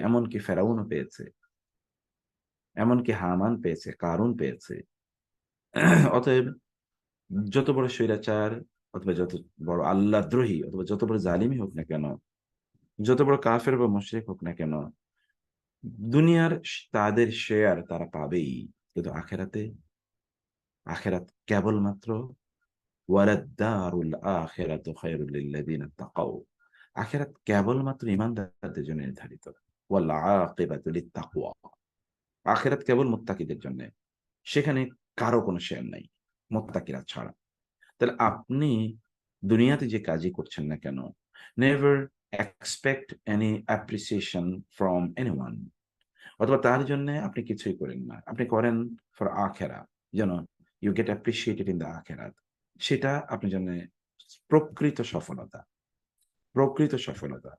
S1: এমনকি ফেরাউনও পেয়েছে, এমনকি হামান পেয়েছে, কারুন পেয়েছে। অতএব যত বড় স্বৈরাচার, অথবা যত বড় আল্লাহদ্রোহী, অথবা যত বড় জালিমই হোক না কেন, যত বড় কাফের বা মুশরিক হোক না কেন, দুনিয়ার তাদের শেয়ার তারা পাবেই। কিন্তু আখেরাতে, আখেরাত কেবলমাত্র ওয়ালাদ-দারুল আখিরাতু খায়রুল লিল্লাযিনা তাকাউ। আখিরাত কেবলমাত্র ঈমানদারদের জন্য নির্ধারিত। ওয়াল আকিবাতু লিত-তাকওয়া। আখিরাত কেবল মুত্তাকিদের জন্য। সেখানে কারো কোনো শেয়ার নাই, মুত্তাকিরা ছাড়া। তাহলে আপনি দুনিয়াতে যে কাজই করছেন না কেন, never expect any appreciation from anyone. অথবা তার জন্য আপনি কিছুই করেন না, আপনি করেন ফর আখেরা, যেন you get appreciated in the আখেরাত। সেটা আপনার জন্য প্রকৃত সফলতা, প্রকৃত সফলতা।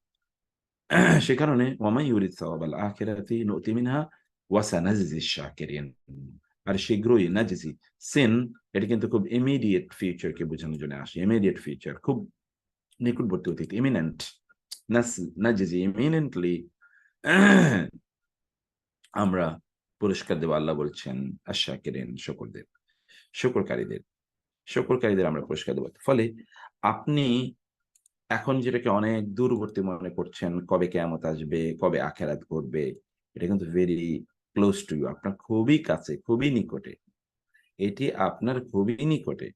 S1: সে কারণে ওয়ামাই ইউরিদ সাওয়াবাল আখিরাতি নুতি মিনহা ওয়া সানাজজি শাকিরিন। আর শীঘ্রই নাজজি, সিন এটা কিন্তু খুব ইমিডিয়েট ফিউচার কে বোঝানোর জন্য আসে। ইমিডিয়েট ফিউচার, খুব নিকটবর্তী অতীত, ইমিনেন্ট। নাজজি ইমিনেন্টলি আমরা পুরস্কার দেব। আল্লাহ বলছেন আশ-শাকিরিন, শুকরদের, শুকরকারীদের, শুকরকারীদের আমরা পুরস্কার দেব। ফলে আপনি এখন যেটাকে অনেক দূরবর্তী মনে করছেন, কবে কিয়ামত আসবে, কবে আখিরাত ঘটবে, এটা কিন্তু ভেরি ক্লোজ টু ইউ, আপনার খুবই কাছে, খুবই নিকটে। এটি আপনার খুবই নিকটে।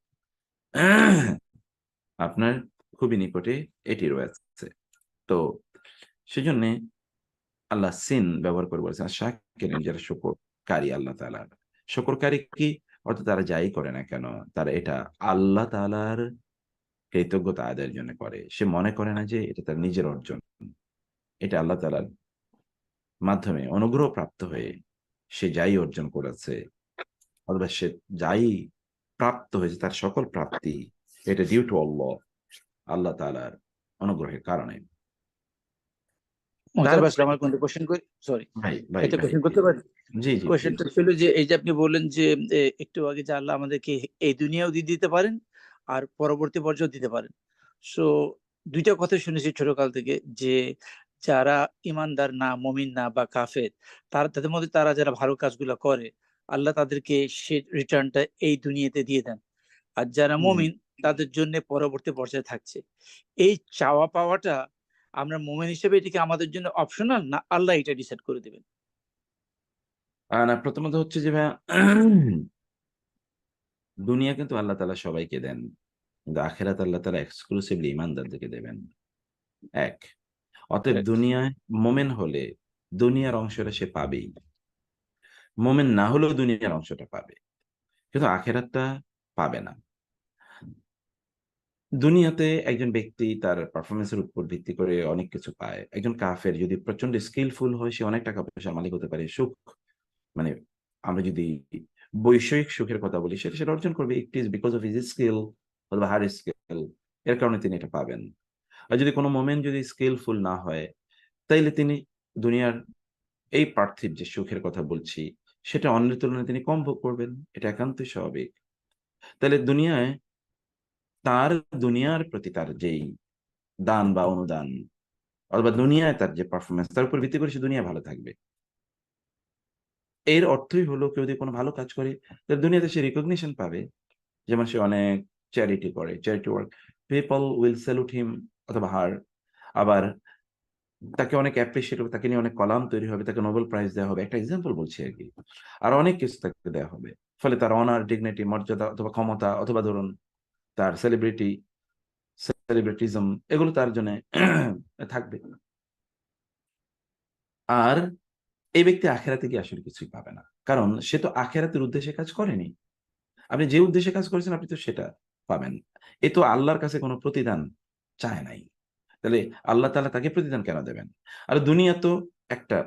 S1: আপনার খুবই নিকটে এটি রয়েছে। তো সেজন্যে আল্লাহ সিন ব্যবহার করে বলেছেন শাকিরিন, যারা শুকরকারী আল্লাহ তাআলার। শুকরকারী কি? অর্থাৎ তারা যাই করে না কেন, তারা এটা আল্লাহ তাআলার কৃতজ্ঞতা আদায়ের জন্য করে। সে মনে করে না যে এটা তার নিজের অর্জন। এটা আল্লাহ তাআলার মাধ্যমে অনুগ্রহ প্রাপ্ত হয়ে সে যাই অর্জন করেছে, অথবা সে যাই প্রাপ্ত হয়েছে, তার সকল প্রাপ্তি এটা ডিউ টু আল্লাহ, আল্লাহ তাআলার অনুগ্রহের কারণে।
S5: মোহতার ভাই,
S1: তারপরে
S5: আসসালামু আলাইকুম। কোশ্চেন করি, সরি,
S1: ভাই ভাই
S5: একটা
S1: ভাই
S5: কোশ্চেন করতে পারি?
S1: জি জি
S5: কোশ্চেনটা
S1: প্লিজ।
S5: ছিল যে এই যে আপনি বললেন যে একটু আগে যে আল্লাহ আমাদেরকে এই দুনিয়াও দিয়ে দিতে পারেন আর পরবর্তী পর্যায়েও দিতে পারেন। সো দুইটা কথা শুনেছি ছোটকাল থেকে, যে যারা ইমানদার না, মুমিন না বা কাফের, তাদের মধ্যে তারা যারা ভালো কাজগুলো করে, আল্লাহ তাদেরকে সে রিটার্নটা এই দুনিয়াতে দিয়ে দেন। আর যারা মুমিন, তাদের জন্য পরবর্তী পর্যায়ে থাকছে। এই চাওয়া পাওয়াটা আমরা মুমিন হিসেবে এটাকে আমাদের জন্য অপশনাল, না আল্লাহ এটা ডিসাইড করে দিবেন?
S1: না, প্রথমত হচ্ছে যে ভাইয়া, দুনিয়া কিন্তু আল্লাহ তাআলা সবাইকে দেন, কিন্তু আখিরাত আল্লাহ তাআলা এক্সক্লুসিভলি ঈমানদারদেরকে দেবেন। এক, অতএব
S5: Correct.
S1: দুনিয়ায় মোমেন হলে দুনিয়ার অংশটা সে পাবেই, মোমেন না হলেও দুনিয়ার অংশটা পাবে, কিন্তু আখিরাতটা পাবে না। দুনিয়াতে একজন ব্যক্তি তার পারফরমেন্সের উপর ভিত্তি করে অনেক কিছু পায়। একজন কাফের যদি প্রচন্ড স্কিলফুল হয়, সে অনেক টাকা পয়সার মালিক হতে পারে। সুখ, মানে আমরা যদি বৈষয়িক সুখের কথা বলি, সেটা অর্জন করবে। It is because of his skill অথবা হার স্কিল, এর কারণে তিনি এটা পাবেন। আর যদি কোনো মোমেন্ট যদি স্কিলফুল না হয়, তাইলে তিনি দুনিয়ার এই পার্থিব যে সুখের কথা বলছি, সেটা অন্যের তুলনায় তিনি কম ভোগ করবেন। এটা একান্তই স্বাভাবিক। তাহলে দুনিয়ায় তার, দুনিয়ার প্রতি তার যেই দান বা অনুদান, অথবা দুনিয়ায় তার যে পারফরমেন্স, তার উপর ভিত্তি করে সে দুনিয়া ভালো থাকবে। এর অর্থই হলো কেউ যদি কোনো ভালো কাজ করে, তাহলে দুনিয়াতে সে রিকগনিশন পাবে। যেমন সে অনেক চ্যারিটি করে, charity work, people will salute him অথবা হার। আবার তাকে অনেক অ্যাপ্রিসিয়েট হবে, তাকে নিয়ে অনেক কলাম তৈরি হবে, তাকে নোবেল প্রাইজ দেওয়া হবে, একটা এক্সাম্পল বলছি আর কি। আর অনেক কিছু তাকে দেওয়া হবে, ফলে তার অনার, ডিগনিটি, মর্যাদা অথবা ক্ষমতা অথবা ধরুন তার সেলিব্রিটিজম, এগুলো তার জন্য থাকবে। আর এই ব্যক্তি আখেরাতে গিয়ে আসলে কিছুই পাবে না, কারণ সে তো আখেরাতের উদ্দেশ্যে কাজ করেনি। আপনি যে উদ্দেশ্যে কাজ করেছেন আপনি তো সেটা পাবেন। এ তো আল্লাহর কাছে কোনো প্রতিদান চায় নাই, তাহলে আল্লাহ তাআলা তাকে প্রতিদান কেন দেবেন? আর দুনিয়া তো একটা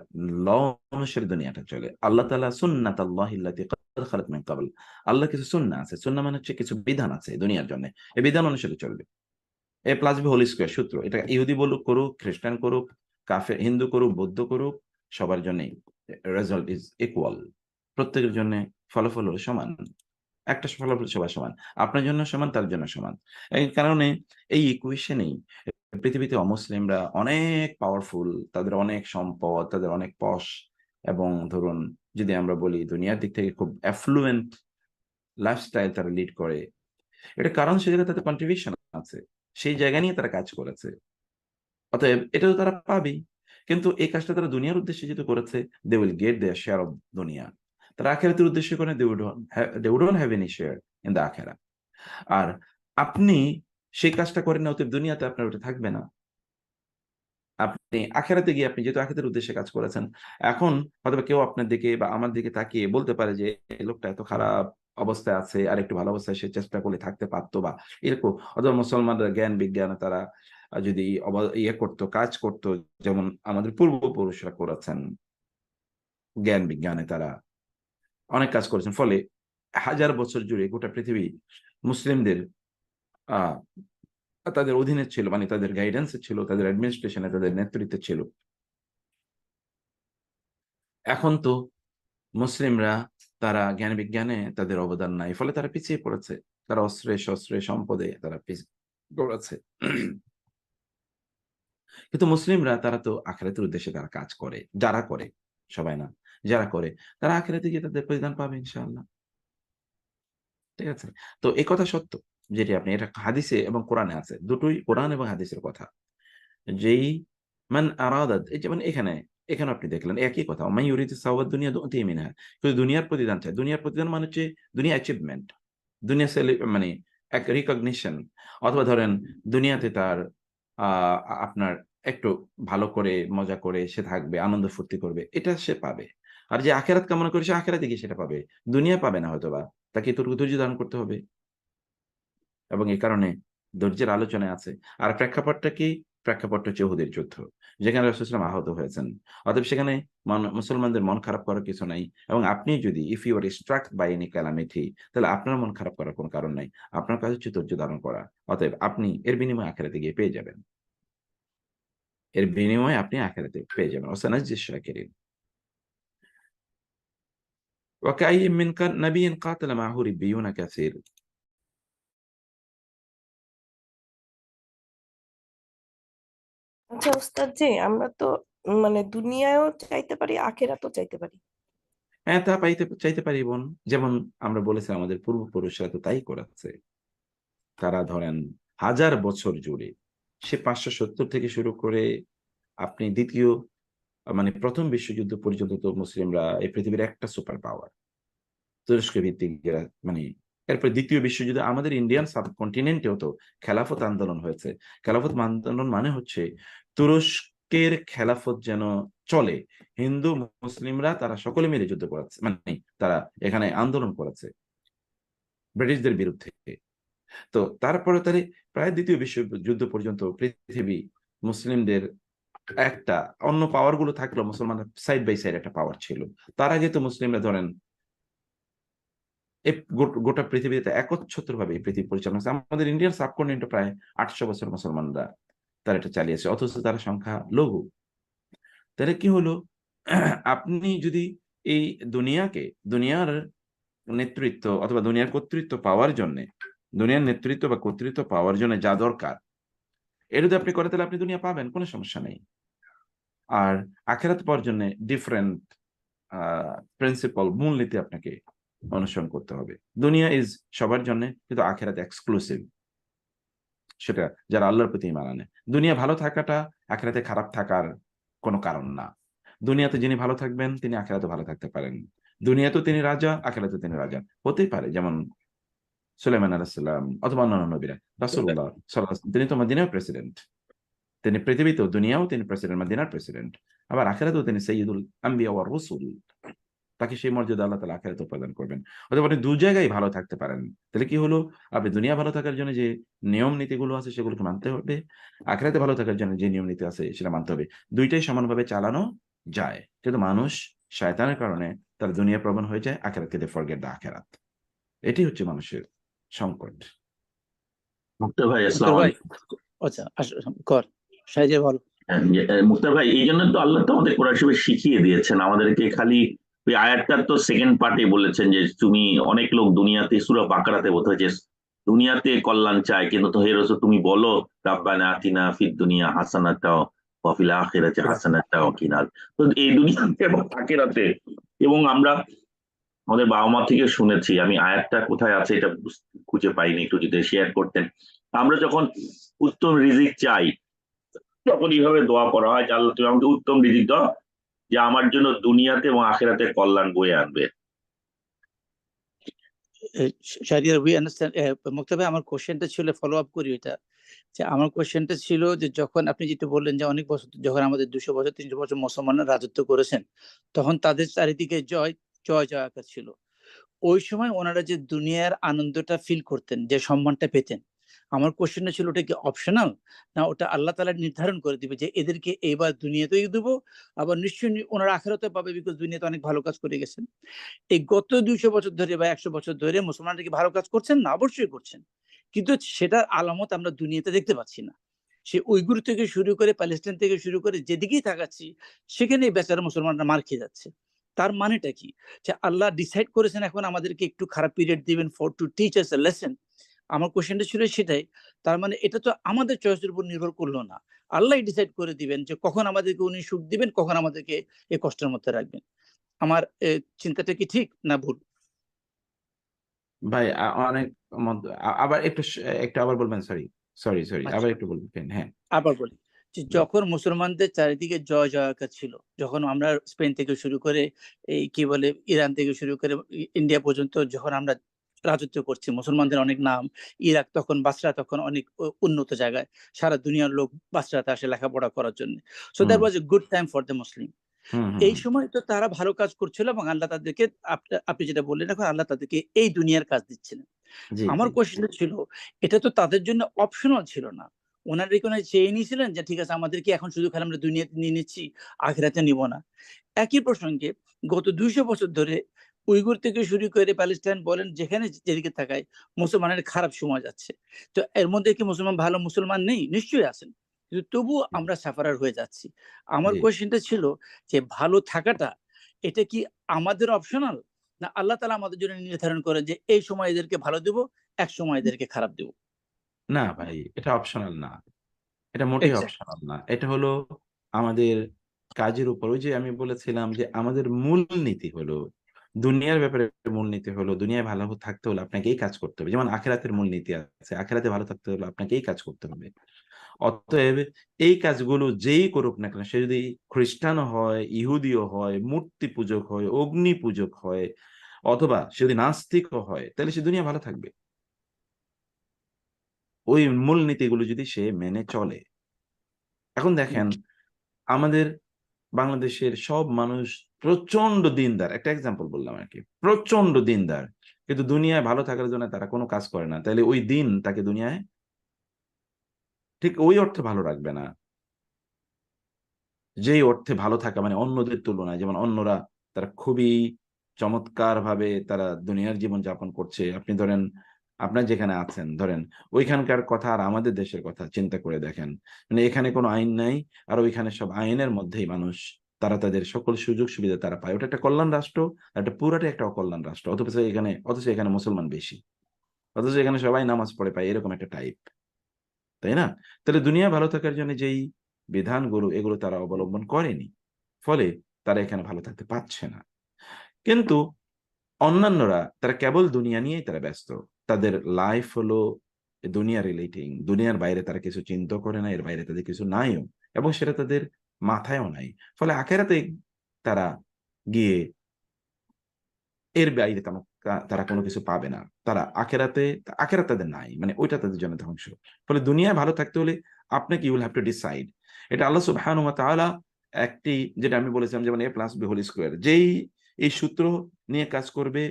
S1: ল অনুসারে দুনিয়াটা চলে। আল্লাহ তাআলা সুন্নাতাল্লাহিল্লাতী ক্বাদ খালাত মিন ক্বাবল, আল্লাহ কিছু সুন্নাহ আছে, সুন্নাহ মানে হচ্ছে কিছু বিধান আছে দুনিয়ার জন্য, এই বিধান অনুসারে চলবে। এ প্লাস বি হোল স্কয়ার সূত্র, এটা ইহুদি বলুক করুক, খ্রিস্টান করুক, কাফের, হিন্দু করুক, বৌদ্ধ করুক, সবার জন্যই রেজাল্ট ইজ ইকুয়াল। প্রত্যেকের জন্য ফলাফল হলো সমান, একটা ফলাফল সবার সমান, আপনার জন্য সমান, তার জন্য সমান। এই কারণে এই ইকুয়েশনেই পৃথিবীতে অমুসলিমরা অনেক পাওয়ারফুল, তাদের অনেক সম্পদ, তাদের অনেক পশ, এবং ধরুন যদি আমরা বলি দুনিয়ার দিক থেকে খুব অ্যাফ্লুয়েন্ট লাইফস্টাইল তারা লিড করে। এটা কারণ সে জায়গায় তাদের কন্ট্রিবিউশন আছে, সেই জায়গা নিয়ে তারা কাজ করেছে, অতএব এটাও তারা পাবেই। কিন্তু এই কাজটা তারা দুনিয়ার উদ্দেশ্যে যেহেতু করেছে, they will get their share of দুনিয়া। তারা আখেরাতের উদ্দেশ্য করে they would not have any share in the আখেরা। আর আপনি সেই কাজটা করেন না, অতএব দুনিয়াতে আপনার ওটা থাকবে না। আপনি আখেরাতে গিয়ে, আপনি যেহেতু আখেরাতের উদ্দেশ্যে কাজ করেছেন, এখন হয়তো কেউ আপনার দিকে বা আমার দিকে তাকিয়ে বলতে পারে যে এই লোকটা এত খারাপ অবস্থায় আছে, আর একটু ভালো অবস্থায় সে চেষ্টা করলে থাকতে পারতো, বা এরকম। অথবা মুসলমানরা জ্ঞান বিজ্ঞানে তারা যদি ইয়ে করতো, কাজ করতো, যেমন আমাদের পূর্বপুরুষরা করেছেন, জ্ঞান বিজ্ঞানে তারা অনেক কাজ করেছেন, ফলে হাজার বছর জুড়ে গোটা পৃথিবী মুসলিমদের আহ তাদের অধীনে ছিল, মানে তাদের গাইডেন্সে ছিল, তাদের অ্যাডমিনিস্ট্রেশনে, তাদের নেতৃত্বে ছিল। এখন তো মুসলিমরা তারা জ্ঞান বিজ্ঞানে তাদের অবদান নাই, ফলে তারা পিছিয়ে পড়েছে, তারা অস্ত্রে শস্ত্রে সম্পদে তারা পিছিয়ে পড়েছে। কিন্তু মুসলিমরা তারা তো আখিরাতের উদ্দেশ্যে তারা কাজ করে, যারা করে, সবাই না, যারা করে, তারা আখিরাতে গিয়ে তাদের প্রতিদান পাবে ইনশাআল্লাহ। ঠিক আছে? তো এই কথা সত্য, যেটি আপনি, এটা হাদিসে এবং কোরআনে আছে, দুটোই কোরআন এবং হাদিসের কথা। যেই মান আরাদাত, এই যেমন এখানে আপনি দেখলেন একই কথা, মাই ইউরিদু সাওয়াদ দুনিয়া দু'তিহি মিনহা, কিন্তু দুনিয়ার প্রতিদান চায়। দুনিয়ার প্রতিদান মানে হচ্ছে দুনিয়া অ্যাচিভমেন্ট, দুনিয়া মানে এক রিকগনিশন, অথবা ধরেন দুনিয়াতে তার আপনার একটু ভালো করে মজা করে সে থাকবে, আনন্দ ফুর্তি করবে, এটা সে পাবে। আর যে আখেরাত কামনা করে সে আখেরাতে গিয়ে সেটা পাবে, দুনিয়া পাবে না হয়তোবা, তাকে এতটুকু ধৈর্য ধারণ করতে হবে। এবং এই কারণে ধৈর্যের আলোচনায় আছে। আর প্রেক্ষাপটটা কি? প্রেক্ষাপটটা হচ্ছে উহুদের যুদ্ধ, যেখানে রাসূলুল্লাহ সাল্লাল্লাহু আলাইহি ওয়াসাল্লাম আহত হয়েছেন। অতএব সেখানে মুসলমানদের মন খারাপ করার কিছু নাই। এবং আপনি যদি if you are struck by any calamity, তাহলে আপনার মন খারাপ করার কোনো কারণ নাই। আপনার কাজ হচ্ছে ধৈর্য ধারণ করা। অতএব আপনি এর বিনিময়ে আখিরাতে গিয়ে পেয়ে যাবেন। এর বিনিময়ে আপনি আখিরাতে পেয়ে যাবেন। ওয়াসানাজিশ শাকিরিন। ওয়া কাআইয়্যিম মিন নাবিয়্যিন কাতালা মা'আহু রিব্বিয়ুনা কাসীর।
S4: আচ্ছা ওস্তাদ জি, আমরা তো মানে দুনিয়ায়ও চাইতে পারি, আখেরাতেও চাইতে পারি।
S1: হ্যাঁ, তা চাইতে পারি বোন। যেমন আমরা বলেছিলাম আমাদের পূর্বপুরুষরা তো তাই করেছে। তারা ধরেন হাজার বছর জুড়ে, সে 570 থেকে শুরু করে আপনি মানে প্রথম বিশ্বযুদ্ধ পর্যন্ত তো মুসলিমরা এই পৃথিবীর একটা সুপার পাওয়ার, তুরস্ক ভিত্তিক মানে এরপর দ্বিতীয় বিশ্বযুদ্ধে আমাদের ইন্ডিয়ান সাবকন্টিনেন্টেও তো খেলাফত আন্দোলন হয়েছে। খেলাফত আন্দোলন মানে হচ্ছে তুরস্কের খেলাফত যেন চলে, হিন্দু মুসলিমরা তারা সকলে মিলে যুদ্ধ করেছে, মানে তারা এখানে আন্দোলন করেছে ব্রিটিশদের বিরুদ্ধে। তো তারপরে তাহলে প্রায় দ্বিতীয় বিশ্বযুদ্ধ পর্যন্ত পৃথিবী মুসলিমদের একটা, অন্য পাওয়ার গুলো থাকলো, মুসলমান সাইড বাই সাইড একটা পাওয়ার ছিল। তার আগে তো মুসলিমরা ধরেন গোটা পৃথিবীতে একচ্ছত্র ভাবে পৃথিবী পরিচালনা করছে। আমাদের ইন্ডিয়ান সাবকন্টিনেন্টে প্রায় 800 বছর মুসলমানরা তারা এটা চালিয়েছে, অথচ তার সংখ্যা লঘু। তাহলে কি হলো, আপনি যদি এই দুনিয়ার নেতৃত্ব অথবা দুনিয়ার কর্তৃত্ব পাওয়ার জন্য, দুনিয়ার নেতৃত্ব বা কর্তৃত্ব পাওয়ার জন্য যা দরকার, এটা যদি আপনি করেন তাহলে আপনি দুনিয়া পাবেন, কোনো সমস্যা নেই। আর আখেরাত পাওয়ার জন্য ডিফারেন্ট প্রিন্সিপাল, মূলনীতি আপনাকে অনুসরণ করতে হবে। দুনিয়া ইজ সবার জন্য, কিন্তু আখেরাত এক্সক্লুসিভ, সেটা যারা আল্লাহর প্রতি ঈমান আনে। দুনিয়া ভালো থাকাটা আখেরাতে খারাপ থাকার কোনো কারণ না। দুনিয়াতে যিনি ভালো থাকবেন তিনি আখিরাতে ভালো থাকতে পারেন। দুনিয়াতেও তিনি রাজা, আখিরাতে তিনি রাজা হতেই পারে, যেমন সুলাইমান আলাইহিস সালাম অথবা অন্যান্য নবীরা। রাসূলুল্লাহ সাল্লাল্লাহু আলাইহি ওয়াসাল্লাম তিনি তো মদিনার প্রেসিডেন্ট, তিনি পৃথিবীতেও দুনিয়াও তিনি প্রেসিডেন্ট, মদিনার প্রেসিডেন্ট। আবার আখিরাতেও তিনি সাইয়্যিদুল আম্বিয়া ওয়ার রাসূল, তাকে সেই মর্যাদা আল্লাহ তাআলা আখিরাতে প্রদান করবেন। অতএব আপনি দু জায়গায় ভালো থাকতে পারেন। তাহলে কি হলো, আপনি দুনিয়া ভালো থাকার জন্য যে নিয়ম নীতিগুলো আছে সেগুলোকে মানতে হবে, আখিরাতে ভালো থাকার জন্য যে নিয়ম নীতি আছে সেটা মানতে হবে। দুইটাই সমানভাবে চালানো যায়, কিন্তু মানুষ শয়তানের কারণে তার দুনিয়া প্রবণ হয়ে যায়, আখিরাতকে দে ফরগেট দ্য আখিরাত। এটি হচ্ছে মানুষের সংকট।
S2: মুক্তার ভাই
S5: মুক্তার
S2: আসসালামু
S5: ভাই,
S2: আলাইকুম।
S5: আচ্ছা কর সাইজে বলো।
S2: মুক্তার ভাই, এই জন্য তো আল্লাহ তো আমাদের কোরআন শরীফে শিখিয়ে দিয়েছেন আমাদেরকে, খালি ওই আয়াতটার তো সেকেন্ড পার্টে বলেছেন যে তুমি অনেক লোক দুনিয়াতে, সূরা বাকারাতে বলতে হয় যে দুনিয়াতে কল্যাণ চায়, কিন্তু তো হে রাসূল তুমি বলো রাব্বানা আতিনা ফিদ দুনিয়া হাসানাতাও ওয়া ফিল আখিরাতি হাসানাতাও ওয়া কিনা। তো এই দুনিয়াতে এবং আখিরাতে, এবং আমরা আমাদের বাবা মা থেকে শুনেছি, আমি আয়াতটা কোথায় আছে এটা খুঁজে পাইনি, একটু যদি শেয়ার করতেন। আমরা যখন উত্তম রিজিক চাই তখন এইভাবে দোয়া করা হয় যে আল্লাহ তুমি আমাকে উত্তম রিজিক দাও, যে আমার জন্য দুনিয়াতে এবং আখিরাতে কল্যাণ বয়ে আনবে।
S5: Shahriar, we understand. মুক্তার ভাই, আমার কোশ্চেনটা ছিল, ফলো আপ করি এটা, যে আমার কোশ্চেনটা ছিল যে যখন আপনি যেটা বললেন যে অনেক বছর, যখন আমাদের 200 বছর 300 বছর মুসলমানরা রাজত্ব করেছেন, তখন তাদের চারিদিকে জয় জয় জয়াকার ছিল। ওই সময় ওনারা যে দুনিয়ার আনন্দটা ফিল করতেন, যে সম্মানটা পেতেন, আমার কোশ্চেনটা ছিল ওটা কি অপশনাল, না ওটা আল্লাহ তাআলা নির্ধারণ করে দিবে যে এদেরকে এইবার দুনিয়াতেই দেবো, আবার নিশ্চয়ই ওনারা আখিরাতে পাবে, বিকজ দুনিয়াতে অনেক ভালো কাজ করে গেছেন। এই গত 200 বছর ধরে বা 100 বছর ধরে মুসলমানরা কি ভালো কাজ করছেন? না, অবশ্যই করছেন, কিন্তু সেটার আলামত আমরা দুনিয়াতে দেখতে পাচ্ছি না। সে উইগুর থেকে শুরু করে প্যালেস্টাইন থেকে শুরু করে যেদিকেই তাকাচ্ছি সেখানেই বেচারা মুসলমানরা মার খেয়ে যাচ্ছে। তার মানেটা কি? যে আল্লাহ ডিসাইড করেছেন এখন আমাদেরকে একটু খারাপ পিরিয়ড দিবেন for to teach us a lesson. আমার কোশ্চেনটা ছিল সেটাই। তার মানে এটা তো আমাদের চয়েসের উপর নির্ভর করলো না, আল্লাহ ডিসাইড করে দিবেন যে কখন আমাদেরকে উনি সুখ দিবেন, কখন আমাদেরকে এই কষ্টের মধ্যে রাখবেন। আমার চিন্তাটা কি ঠিক না ভুল?
S1: ভাই অনেক আবার একটু একটু আবার বলবেন, সরি সরি সরি,
S5: আচ্ছা,
S1: আবার একটু বলবেন। হ্যাঁ,
S5: আবার বলি যে যখন মুসলমানদের চারিদিকে জয় জয়কার ছিল, যখন আমরা স্পেন থেকে শুরু করে এই কি বলে ইরান থেকে শুরু করে ইন্ডিয়া পর্যন্ত যখন আমরা রাজত্ব করছি, মুসলমানদের অনেক নাম, ইরাক তখন, বাসরা তখন অনেক উন্নত জায়গায়, সারা দুনিয়ার লোক বাসরাতে আসে লেখাপড়া করার জন্য। So that was a good time for the Muslim. এই সময় তো তারা ভালো কাজ করছিল এবং আল্লাহ তাদেরকে, আপনি যেটা বললেন এখন, আল্লাহ তাদেরকে এই দুনিয়ার কাজ দিচ্ছিলেন।
S1: জি
S5: আমার
S1: জি
S5: কোশ্চেনটা ছিল, এটা তো তাদের জন্য অপশনাল ছিল না, ওনারা এখানে চেয়ে নিয়েছিলেন যে ঠিক আছে আমাদেরকে এখন শুধু খালি আমরা দুনিয়াতে নিয়ে নিচ্ছি, আখিরাতে নিব না। একই প্রসঙ্গে গত 200 বছর ধরে উইগুর থেকে শুরু করে প্যালেস্টাইন বলেন, যেখানে যেদিকে তাকায় মুসলমানের খারাপ সময় যাচ্ছে। তো এর মধ্যে কি মুসলমান ভালো মুসলমান নেই? নিশ্চয়ই আছেন, কিন্তু তবুও আমরা সাফারার হয়ে যাচ্ছি। আমার
S1: জি
S5: কোশ্চেনটা ছিল যে ভালো থাকাটা এটা কি আমাদের অপশনাল, না আল্লাহ তাআলা আমাদের জন্য নির্ধারণ করেন যে এই সময় এদেরকে ভালো দেব, এক সময় এদেরকে খারাপ দেব?
S1: না ভাই, এটা অপশনাল না, এটা মোটেই
S5: এক্স্যাক্ট।
S1: অপশনাল না। এটা হলো আমাদের কাজের উপর। ওই যে আমি বলেছিলাম যে আমাদের মূল নীতি হলো, দুনিয়ার ব্যাপারে মূল নীতি হলো, দুনিয়ায় ভালো থাকতে হলে আপনাকে এই কাজ করতে হবে। যেমন আখিরাতের মূল নীতি আছে, আখিরাতে ভালো থাকতে হলে আপনাকে এই কাজ করতে হবে। অতএব এই কাজগুলো যেই করুক না কেন, সে যদি খ্রিস্টানও হয়, ইহুদিও হয়, মূর্তি পূজক হয়, অগ্নি পূজক হয়, অথবা সে যদি নাস্তিকও হয়, তাহলে সে দুনিয়া ভালো থাকবে, ওই মূল নীতিগুলো যদি সে মেনে চলে। এখন দেখেন, আমাদের বাংলাদেশের সব মানুষ প্রচন্ড দিনদার, একটা এক্সাম্পল বললাম আর কি, প্রচন্ড দিনদার, কিন্তু দুনিয়ায় ভালো থাকার জন্য তারা কোনো কাজ করে না। তাহলে ওই দিন তাকে দুনিয়ায় ঠিক ওই অর্থে ভালো রাখবে না, যেই অর্থে ভালো থাকা মানে অন্যদের তুলনায়, যেমন অন্যরা তারা খুবই চমৎকার ভাবে তারা দুনিয়ার জীবন যাপন করছে। আপনি ধরেন আপনার যেখানে আছেন, ধরেন ওইখানকার কথা আর আমাদের দেশের কথা চিন্তা করে দেখেন, মানে এখানে কোনো আইন নাই, আর ওইখানে সব আইনের মধ্যেই মানুষ, তারা তাদের সকল সুযোগ সুবিধা তারা পায়। ওটা একটা কল্যাণ রাষ্ট্র, একটা পুরাটাই একটা অকল্যাণ রাষ্ট্র। অথচ এখানে মুসলমান বেশি, অথচ এখানে সবাই নামাজ পড়ে পায়, এরকম একটা টাইপ, তাই না? তাহলে দুনিয়া ভালো থাকার জন্য যেই বিধানগুলো, এগুলো তারা অবলম্বন করেনি, ফলে তারা এখানে ভালো থাকতে পারছে না। কিন্তু অন্যান্যরা তারা কেবল দুনিয়া নিয়েই তারা ব্যস্ত, তাদের লাইফ হলো দুনিয়া রিলেটিং, দুনিয়ার বাইরে তারা কিছু চিন্তা করে না, এর বাইরে তাদের কিছু নাইও, এবং সেটা তাদের মাথায়ও নাই। ফলে আখেরাতে তারা গিয়ে এর বাইরে তারা কোনো কিছু পাবে না। তারা আখেরাত তাদের নাই, মানে ওইটা তাদের জন্য ধ্বংস। ফলে দুনিয়ায় ভালো থাকতে হলে আপনাকে you will have to decide. এটা আল্লাহ সুবহানাহু ওয়া তাআলা একটি, যেটা আমি বলেছিলাম, যেমন এ প্লাস বি হোল স্কোয়ার, যেই এই সূত্র নিয়ে কাজ করবে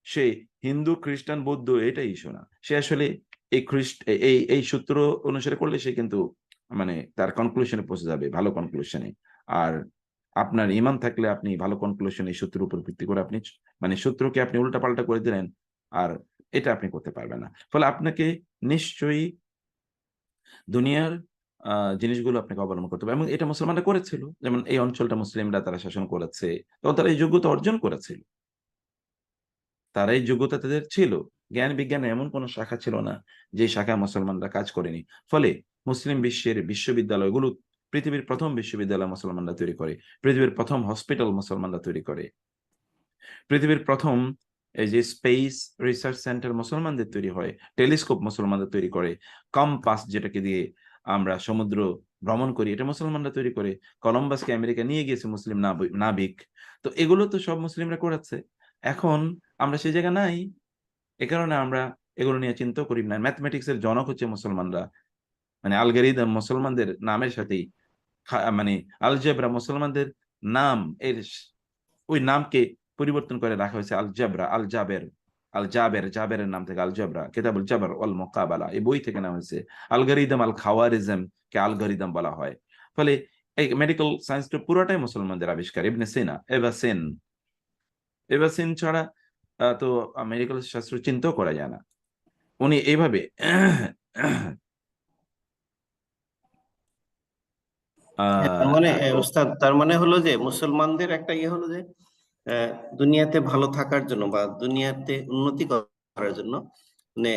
S1: সে হিন্দু, খ্রিস্টান, বৌদ্ধ এটাই ইস্যু না। সে আসলে এই সূত্র অনুসারে করলে সে কিন্তু মানে তার কনক্লুশনে পৌঁছে যাবে, ভালো কনক্লুশনে। আর আপনার ঈমান থাকলে আপনি ভালো কনক্লুশন এই সূত্রের উপর ভিত্তি করে আপনি মানে সূত্রকে আপনি উল্টাপাল্টা করে দিলেন, আর এটা আপনি করতে পারবেন না। ফলে আপনাকে নিশ্চয়ই দুনিয়ার জিনিসগুলো আপনাকে অবলম্বন করতে হবে, এবং এটা মুসলমানরা করেছিল। যেমন এই অঞ্চলটা মুসলিমরা তারা শাসন করেছে, তখন তারা এই যোগ্যতা অর্জন করেছিল, তারা এই যোগ্যতা তাদের ছিল। জ্ঞান বিজ্ঞানে এমন কোন শাখা ছিল না যে শাখা মুসলমানরা কাজ করেনি। ফলে মুসলিম বিশ্বের বিশ্ববিদ্যালয়গুলো, পৃথিবীর প্রথম বিশ্ববিদ্যালয় মুসলমানরা তৈরি করে, পৃথিবীর প্রথম হসপিটাল মুসলমানরা তৈরি করে, পৃথিবীর প্রথম এই যে স্পেস রিসার্চ সেন্টার মুসলমানদের তৈরি হয়, টেলিস্কোপ মুসলমানদের তৈরি করে, কম্পাস যেটাকে দিয়ে আমরা সমুদ্র ভ্রমণ করি এটা মুসলমানরা তৈরি করে, কলম্বাসকে আমেরিকা নিয়ে গিয়েছে মুসলিম নাবিক। তো এগুলো তো সব মুসলিমরা করেছে। এখন আমরা সেই জায়গা নাই, এ কারণে আমরা এগুলো নিয়ে চিন্তা করি না। ম্যাথমেটিক্স এর জনক হচ্ছে মুসলমানরা, মানে আলগরিদম মুসলমানদের নামের সাথেই, মানে আলজেব্রা মুসলমানদের নাম, এর ওই নামকে পরিবর্তন করে রাখা হয়েছে জাবেরের নাম থেকে আলজাবরা, কিতাবুল জাবর ওয়াল মুকাবালা এই বই থেকে নেওয়া হয়েছে। আলগরিদম খাওয়ারিজম কে আলগরিদম বলা হয়। ফলে এই মেডিকেল সায়েন্সটা পুরোটাই মুসলমানদের আবিষ্কার। ইবনে সিনা, এভাসিন ছাড়া তো মেডিকেল শাস্ত্র চিন্তাও করা যায় না। উনি এইভাবে
S6: তার মানে ওস্তাদ, তার মানে হলো যে মুসলমানদের একটা ইয়ে হলো যে দুনিয়াতে ভালো থাকার জন্য বা দুনিয়াতে উন্নতি করার জন্য মানে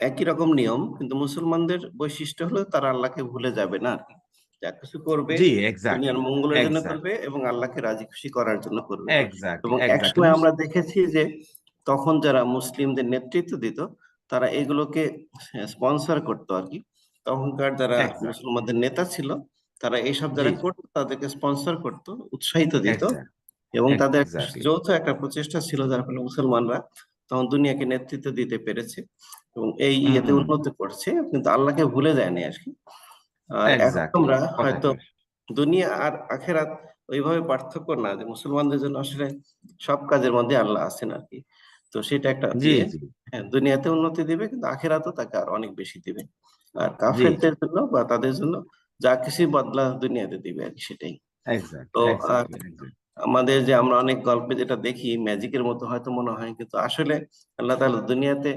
S6: একই রকম নিয়ম, কিন্তু মুসলমানদের বৈশিষ্ট্য হলো তারা আল্লাহকে ভুলে যাবে না আর কি। যা কিছু করবে
S1: জি,
S6: দুনিয়ার
S1: এক্স্যাক্টলি,
S6: মঙ্গলের জন্য করবে
S1: এক্স্যাক্টলি,
S6: এবং আল্লাহকে রাজি খুশি করার জন্য করবে। এবং
S1: এক্স্যাক্টলি।
S6: একসময় আমরা দেখেছি যে তখন যারা মুসলিমদের নেতৃত্ব দিত তারা এগুলোকে স্পন্সর করতো আর কি। তখনকার যারা মুসলমানদের নেতা ছিল তারা এইসব যারা করতো তাদেরকে স্পন্সর করতো, উৎসাহিত দিত, এবং তাদের যৌথ একটা প্রচেষ্টা ছিল যার ফলে মুসলমানরা তখন দুনিয়াকে নেতৃত্ব দিতে পেরেছে এবং এই ইয়েতে উন্নতি করছে, কিন্তু আল্লাহকে ভুলে যায়নি আর কি। আর এখন আমরা হয়তো দুনিয়া আর আখেরাত ওইভাবে পার্থক্য না, যে মুসলমানদের জন্য আসলে সব কাজের মধ্যে আল্লাহ আছেন আর কি। তো সেটা একটা হ্যাঁ, দুনিয়াতে উন্নতি দিবে কিন্তু আখেরাতও তাকে আর অনেক বেশি দিবে। আর কাফেরদের জন্য বা তাদের জন্য যা কিছু বদলা দুনিয়াতে দিবে আর কি, সেটাই। তো আমাদের যে আমরা অনেক গল্পে যেটা দেখি ম্যাজিকের মতো হয়তো মনে হয়, কিন্তু আসলে আল্লাহ তাআলা দুনিয়াতে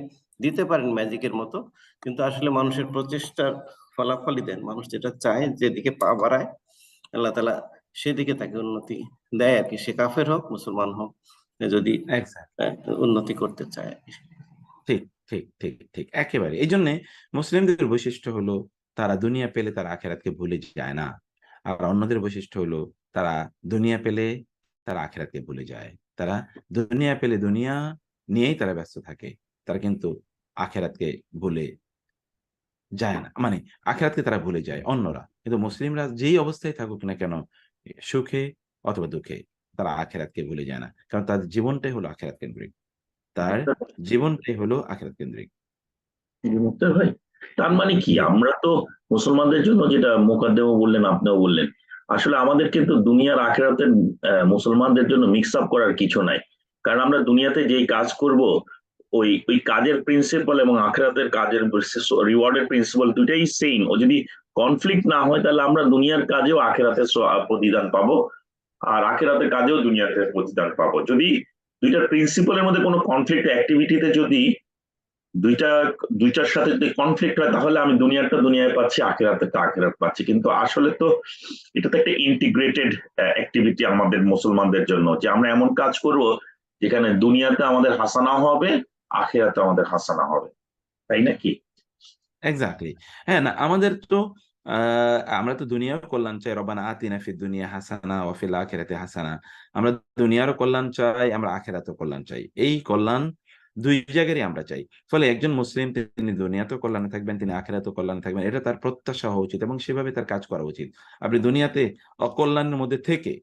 S6: দিতে পারেন ম্যাজিকের মতো, কিন্তু আসলে মানুষের প্রচেষ্টার ফলাফলই দেন। মানুষ যেটা চায়, যেদিকে পা বাড়ায় আল্লাহ তাআলা সেদিকে তাকে উন্নতি দেয় আর কি, সে কাফের হোক মুসলমান হোক, যদি উন্নতি করতে চায়।
S1: ঠিক ঠিক ঠিক ঠিক একেবারে। এই জন্য মুসলিমদের বৈশিষ্ট্য হলো তারা দুনিয়া পেলে তারা আখেরাতকে ভুলে যায় না, আর অন্যদের বৈশিষ্ট্য হলো তারা দুনিয়া পেলে তারা আখেরাতকে ভুলে যায়। তারা দুনিয়া পেলে দুনিয়া নিয়েই তারা ব্যস্ত থাকে, তারা কিন্তু আখেরাতকে ভুলে যায় না, মানে আখেরাতকে তারা ভুলে যায় অন্যরা। কিন্তু মুসলিমরা যেই অবস্থায় থাকুক না কেন, সুখে অথবা দুঃখে, তারা আখেরাতকে ভুলে যায় না, কারণ তাদের জীবনটাই হলো আখেরাত কেন্দ্রিক। তার জীবনটাই হলো আখিরাত কেন্দ্রিক।
S2: মুক্তার ভাই, তার মানে কি আমরা তো মুসলমানদের জন্য, যেটা মোকাদ্দেমও বললেন আপনিও বললেন, আসলে আমাদের কিন্তু দুনিয়ার আখিরাতের মুসলমানদের জন্য মিক্স আপ করার কিছু নাই। কারণ আমরা দুনিয়াতে যেই কাজ করব ওই ওই কাজের প্রিন্সিপাল এবং আখিরাতের কাজের রিওয়ার্ডের প্রিন্সিপাল দুটাই সেম। ও যদি কনফ্লিক্ট না হয় তাহলে আমরা দুনিয়ার কাজেও আখিরাতের প্রতিদান পাবো, আর আখিরাতের কাজেও দুনিয়াতে প্রতিদান পাবো। যদি দুইটার প্রিন্সিপালের মধ্যে কোনো কনফ্লিক্ট অ্যাক্টিভিটিতে যদি দুইটার সাথে যদি কনফ্লিক্ট হয় তাহলে আমি দুনিয়াটা দুনিয়ায় পাচ্ছি, আখিরাতেরটা আখিরাত পাচ্ছি। কিন্তু আসলে তো এটা তো একটা ইন্টিগ্রেটেড অ্যাক্টিভিটি আমাদের মুসলমানদের জন্য, যে আমরা এমন কাজ করব যেখানে দুনিয়াতে আমাদের হাসানা হবে, আখিরাতে আমাদের হাসানা হবে, তাই নাকি?
S1: এক্স্যাক্টলি। হ্যাঁ, না আমাদের তো আমরা তো দুনিয়ার কল্যাণ চাই, রব্বানা আতিনা ফিদ দুনিয়া হাসানা ওয়া ফিল আখিরাতি হাসানা। আমরা দুনিয়ারও কল্যাণ চাই, আমরা আখিরাতেও কল্যাণ চাই। এই কল্যাণ দুই জায়গারই আমরা চাই। ফলে একজন মুসলিম তিনি দুনিয়াতেও কল্যাণে থাকবেন, তিনি আখিরাতেও কল্যাণে থাকবেন, এটা তার প্রত্যাশা হওয়া উচিত এবং সেভাবে তার কাজ করা উচিত। আপনি দুনিয়াতে অকল্যাণের মধ্যে থেকে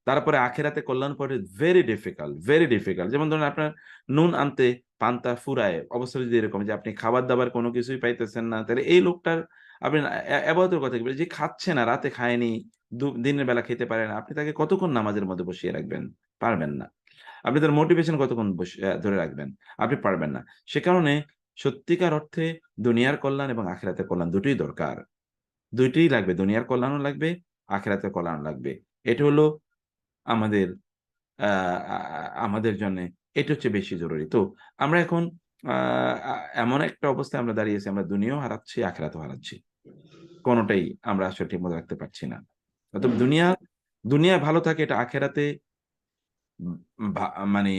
S1: তারপরে আখেরাতে কল্যাণ পাওয়া ভেরি ডিফিকাল্ট, ভেরি ডিফিকাল্ট। যেমন ধরুন আপনার নুন আনতে পান্তা ফুরায় অবস্থা যদি এরকম যে আপনি খাবার দাবার কোনো কিছুই পাইতেছেন না, তাহলে এই লোকটার আপনি এবাদতের কথা কি বলে, যে খাচ্ছে না, রাতে খায়নি, দিনের বেলা খেতে পারে না, আপনি তাকে কতক্ষণ নামাজের মধ্যে বসিয়ে রাখবেন? পারবেন না। আপনি তার মোটিভেশন কতক্ষণ ধরে রাখবেন? আপনি পারবেন না। সে কারণে সত্যিকার অর্থে দুনিয়ার কল্যাণ এবং আখিরাতের কল্যাণ দুটোই দরকার, দুইটাই লাগবে। দুনিয়ার কল্যাণও লাগবে, আখিরাতের কল্যাণ লাগবে। এটা হলো আমাদের আমাদের জন্য এটা হচ্ছে বেশি জরুরি। তো আমরা এখন এমন একটা অবস্থায় আমরা দাঁড়িয়েছি, আমরা দুনিয়াও হারাচ্ছি, আখিরাতও হারাচ্ছি, কোনোটাই আমরা আসলে ঠিক মতো রাখতে পারছি না। অতএব দুনিয়া ভালো থাকে, এটা আখিরাতে মানে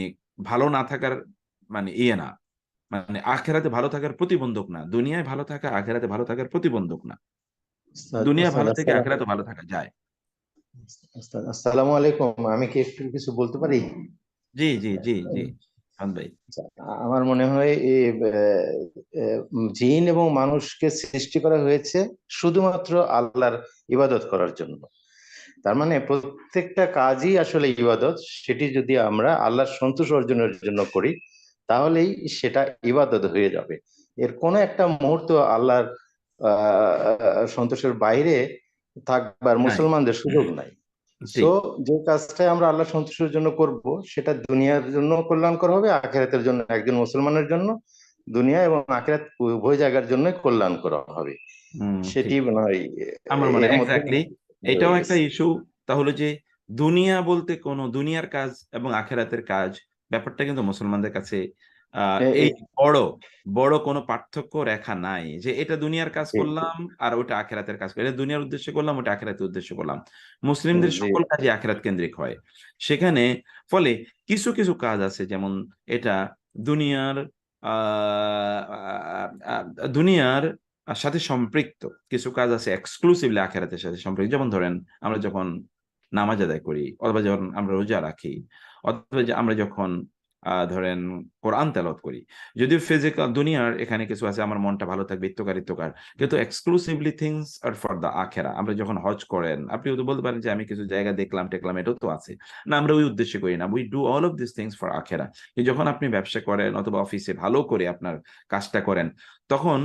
S1: ভালো না থাকার মানে ইয়ে না, মানে আখিরাতে ভালো থাকার প্রতিবন্ধক না। দুনিয়ায় ভালো থাকা আখিরাতে ভালো থাকার প্রতিবন্ধক না। দুনিয়া ভালো থেকে আখিরাতে ভালো থাকা যায়।
S7: আসসালামু আলাইকুম, আমি কি একটু কিছু বলতে পারি?
S1: জি জি জি জি ভাই।
S7: আচ্ছা, আমার মনে হয় এই জিন এবং মানুষকে সৃষ্টি করা হয়েছে শুধুমাত্র আল্লাহর ইবাদত করার জন্য। তার মানে প্রত্যেকটা কাজই আসলে ইবাদত। সেটি যদি আমরা আল্লাহর সন্তোষ অর্জনের জন্য করি তাহলেই সেটা ইবাদত হয়ে যাবে। এর কোনো একটা মুহূর্ত আল্লাহর সন্তোষের বাইরে থাকবার মুসলমানদের সুযোগ নাই। সো যে কাজটাই আমরা আল্লাহ সন্তোষের জন্য করব সেটা দুনিয়ার জন্য কল্যাণকর হবে, আখিরাতের জন্য একজন মুসলমানের জন্য দুনিয়া এবং আখিরাত উভয় জায়গার জন্য কল্যাণকর হবে। সেটি মনে হয়
S1: আমার মনে
S7: এর মধ্যে
S1: এক্স্যাক্টলি এটাও একটা ইস্যু। তাহলে যে দুনিয়া বলতে কোনো দুনিয়ার কাজ এবং আখেরাতের কাজ, ব্যাপারটা কিন্তু মুসলমানদের কাছে এই বড় বড় কোনো পার্থক্য রেখা নাই যে এটা দুনিয়ার কাজ করলাম আর ওটা আখেরাতের কাজ করলাম, এটা দুনিয়ার উদ্দেশ্যে করলাম, ওটা আখেরাতের উদ্দেশ্যে করলাম। মুসলিমদের সকল কাজই আখেরাত কেন্দ্রিক হয় সেখানে। ফলে কিছু কিছু কাজ আছে যেমন এটা দুনিয়ার দুনিয়ার সাথে সম্পৃক্ত, কিছু কাজ আছে এক্সক্লুসিভলি আখেরাতের সাথে সম্পৃক্ত। যেমন ধরেন আমরা যখন নামাজ আদায় করি, অথবা যখন আমরা রোজা রাখি, অথবা আমরা যখন ধরেন কোরআন তেলাওয়াত করি, যদিও ফিজিক্যাল দুনিয়ার এখানে কিছু আছে আমার মনটা ভালো থাকবে ইত্যকার, কিন্তু exclusively things are for the আখেরা। আমরা যখন হজ করেন, আপনি তো বলতে পারেন যে আমি কিছু জায়গা দেখলাম টেকলাম, এটাও তো আছে না, আমরা ওই উদ্দেশ্যে করি না। We do all of this things for আখেরা। যখন আপনি ব্যবসা করেন অথবা অফিসে ভালো করে আপনার কাজটা করেন, তখন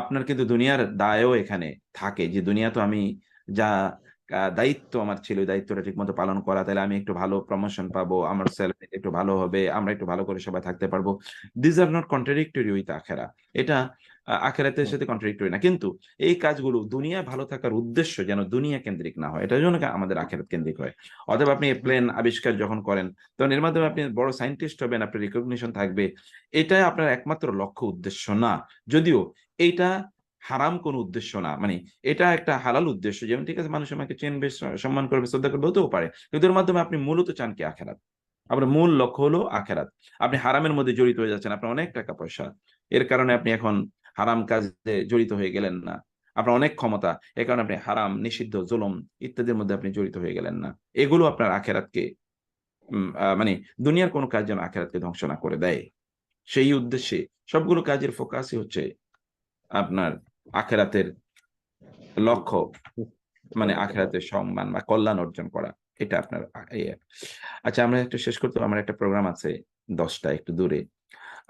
S1: আপনার কিন্তু দুনিয়ার দায়ও এখানে থাকে, যে দুনিয়া তো আমি যা দায়িত্ব আমার ছিল ওই দায়িত্বটা ঠিক মতো পালন করা, তাহলে আমি একটু ভালো প্রমোশন পাবো, আমার স্যালারি একটু ভালো হবে, আমরা একটু ভালো করে সবাই থাকতে পারবো। This are not contradictory with আখেরা। এটা আখেরাতের সাথে কন্ট্রাডিক্টরি না, কিন্তু এই কাজগুলো দুনিয়া ভালো থাকার উদ্দেশ্য যেন দুনিয়া কেন্দ্রিক না হয়, এটার জন্য আমাদের আখেরাত কেন্দ্রিক হয়। অথবা আপনি প্লেন আবিষ্কার যখন করেন, তখন এর মাধ্যমে আপনি বড় সায়েন্টিস্ট হবেন, আপনার রিকগনিশন থাকবে, এটা আপনার একমাত্র লক্ষ্য উদ্দেশ্য না। যদিও এইটা হারাম কোনো উদ্দেশ্য না, মানে এটা একটা হালাল উদ্দেশ্য। যেমন ঠিক আছে, মানুষ আমাকে চিনবে, সম্মান করবে, শ্রদ্ধা করবে, হতেও পারে, কিন্তু এর মাধ্যমে আপনি মূলত চান কি? আখেরাত। আপনার মূল লক্ষ্য হলো আখেরাত। আপনি হারামের মধ্যে জড়িত হয়ে যাচ্ছেন, আপনার অনেক টাকা পয়সা, এর কারণে আপনি এখন হারাম কাজে জড়িত হয়ে গেলেন না। আপনার অনেক ক্ষমতা, এ কারণে আপনি হারাম, নিষিদ্ধ, জুলুম ইত্যাদির মধ্যে আপনি জড়িত হয়ে গেলেন না। এগুলো আপনার আখেরাতকে মানে দুনিয়ার কোনো কাজ যেন আখেরাতকে ধ্বংস না করে দেয়, সেই উদ্দেশ্যে সবগুলো কাজের ফোকাসই হচ্ছে আপনার আখেরাতের লক্ষ্য, মানে আখেরাতের সম্মান বা কল্যাণ অর্জন করা, এটা আপনার আচ্ছা, আমরা একটু শেষ করতে, আমার একটা প্রোগ্রাম আছে 10টা, একটু দূরে।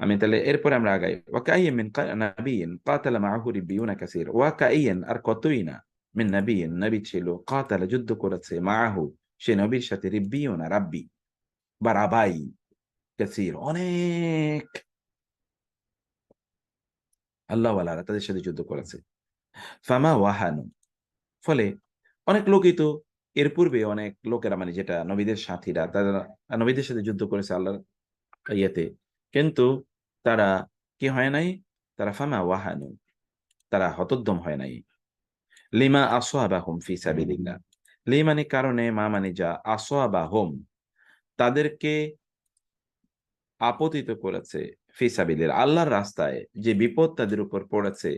S1: আমি তাহলে এরপরে আমরা আগাই। ওয়াকাইয়িন মিন নাবিয়্যিন কাতালা মাআহু রিব্বিয়ুনা কাসীর। ওয়াকাইয়িন আর কতই না, মিন নাবিয়্যিন নবী ছিল, কাতালা যুদ্ধ করেছে, মাআহু সে নবীর সাথে, রিব্বিয়ুনা রাব্বি বা রাবাই, কাসীর অনেক আল্লাহওয়ালারা তাদের সাথে যুদ্ধ করেছে। ফামা ওয়াহানু, ফলে অনেক লোকই তো এর পূর্বে অনেক লোকেরা, মানে যেটা নবীদের সাথীরা, তারা নবীদের সাথে যুদ্ধ করেছে আল্লাহর ইয়েতে, কিন্তু তারা কি হয় নাই? তারা ফামা ওয়াহানু, তারা হতোদ্যম হয় নাই। লিমা আসওয়াবাহুম ফি সাবিলিল্লাহ, লি মানে কারণে, মা মানে যা, আসওয়াবাহুম তাদেরকে আপতিত করেছে, ফি সাবিলিল্লাহ আল্লাহর রাস্তায় যে বিপদ তাদের উপর পড়েছে,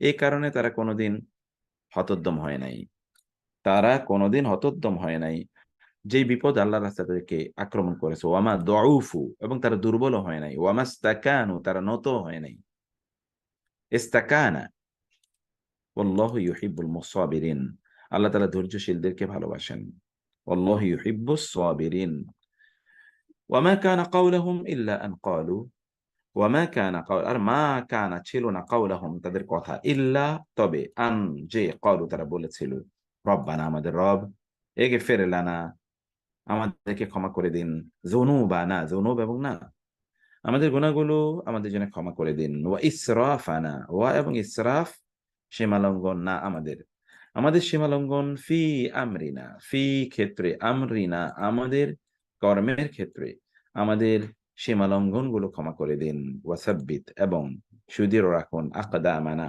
S1: এই কারণে তারা কোনোদিন হতোদ্যম হয় নাই, তারা কোনোদিন হতোদ্যম হয় নাই। যেই বিপদ আল্লাহ রাস্তা তাদেরকে আক্রমণ করেছে, ওয়ামা দউফু, এবং তারা দুর্বল হয় নাই, ওয়ামা ইস্তাকানু, তারা নত হয় নাই। ইস্তাকানা, ওয়াল্লাহু ইউহিব্বুল মুসাবিরিন, আল্লাহ তাআলা ধৈর্যশীলদেরকে ভালোবাসেন। ওয়াল্লাহু ইউহিব্বুস সাবিরিন। ওয়ামা কানা কাওলাহুম ইল্লা আন ক্বালু, ওয়ামা কানা কাউল, আর মা কানা ছিল না, কাউলাহুম তাদের কথা, ইল্লা তবে, আন যে, ক্বালু তারা বলেছিল, রব্বানা আমাদের রব, ইগফির লানা আমাদেরকে ক্ষমা করে দিন, যুনুবানা যুনুব এবং না আমাদের গুনাহগুলো আমাদের জন্য ক্ষমা করে দিন, ওয়া ইসরাফানা, ওয়া এবং ইসরাফ সীমালঙ্ঘন না আমাদের, আমাদের সীমালঙ্ঘন, ফি আমরিনা, ফি ক্ষেত্রে, আমরিনা আমাদের কর্মের ক্ষেত্রে আমাদের সীমালঙ্ঘন গুলো ক্ষমা করে দিন, ওয়াসাব্বিত এবং সুদৃঢ় রাখুন, আকদামানা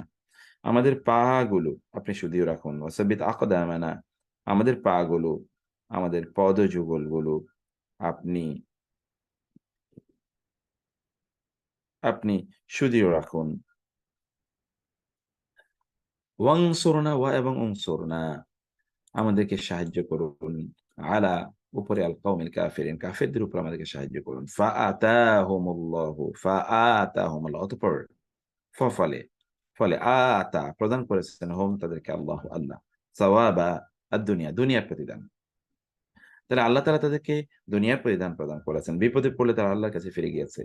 S1: আমাদের পা গুলো আপনি সুদৃঢ় রাখুন, ওয়াসাব্বিত আকদামানা আমাদের পা গুলো, আমাদের পদযুগল গুলো আপনি আপনি সুদৃঢ় রাখুন। ওয়াংসুরনা, ওয়া এবং উনসুরনা আমাদেরকে সাহায্য করুন, আলা উপরে, আল কওমিল কাফিরিন কাফিরদের উপর আমাদেরকে সাহায্য করুন। ফাআতাহুমুল্লাহু, ফাআতাহুমুল্লাহ অতঃপর, ফলে ফলে আতা প্রদান করেছেন, হোম তাদেরকে, আল্লাহ আল্লাহ, সাওয়াবা আদ-দুনিয়া দুনিয়ার প্রতিদান। তাহলে আল্লাহ তাআলা তাদেরকে দুনিয়ার প্রতিদান প্রদান করেছেন, বিপদে পড়লে তারা আল্লাহর কাছে ফিরে গিয়েছে।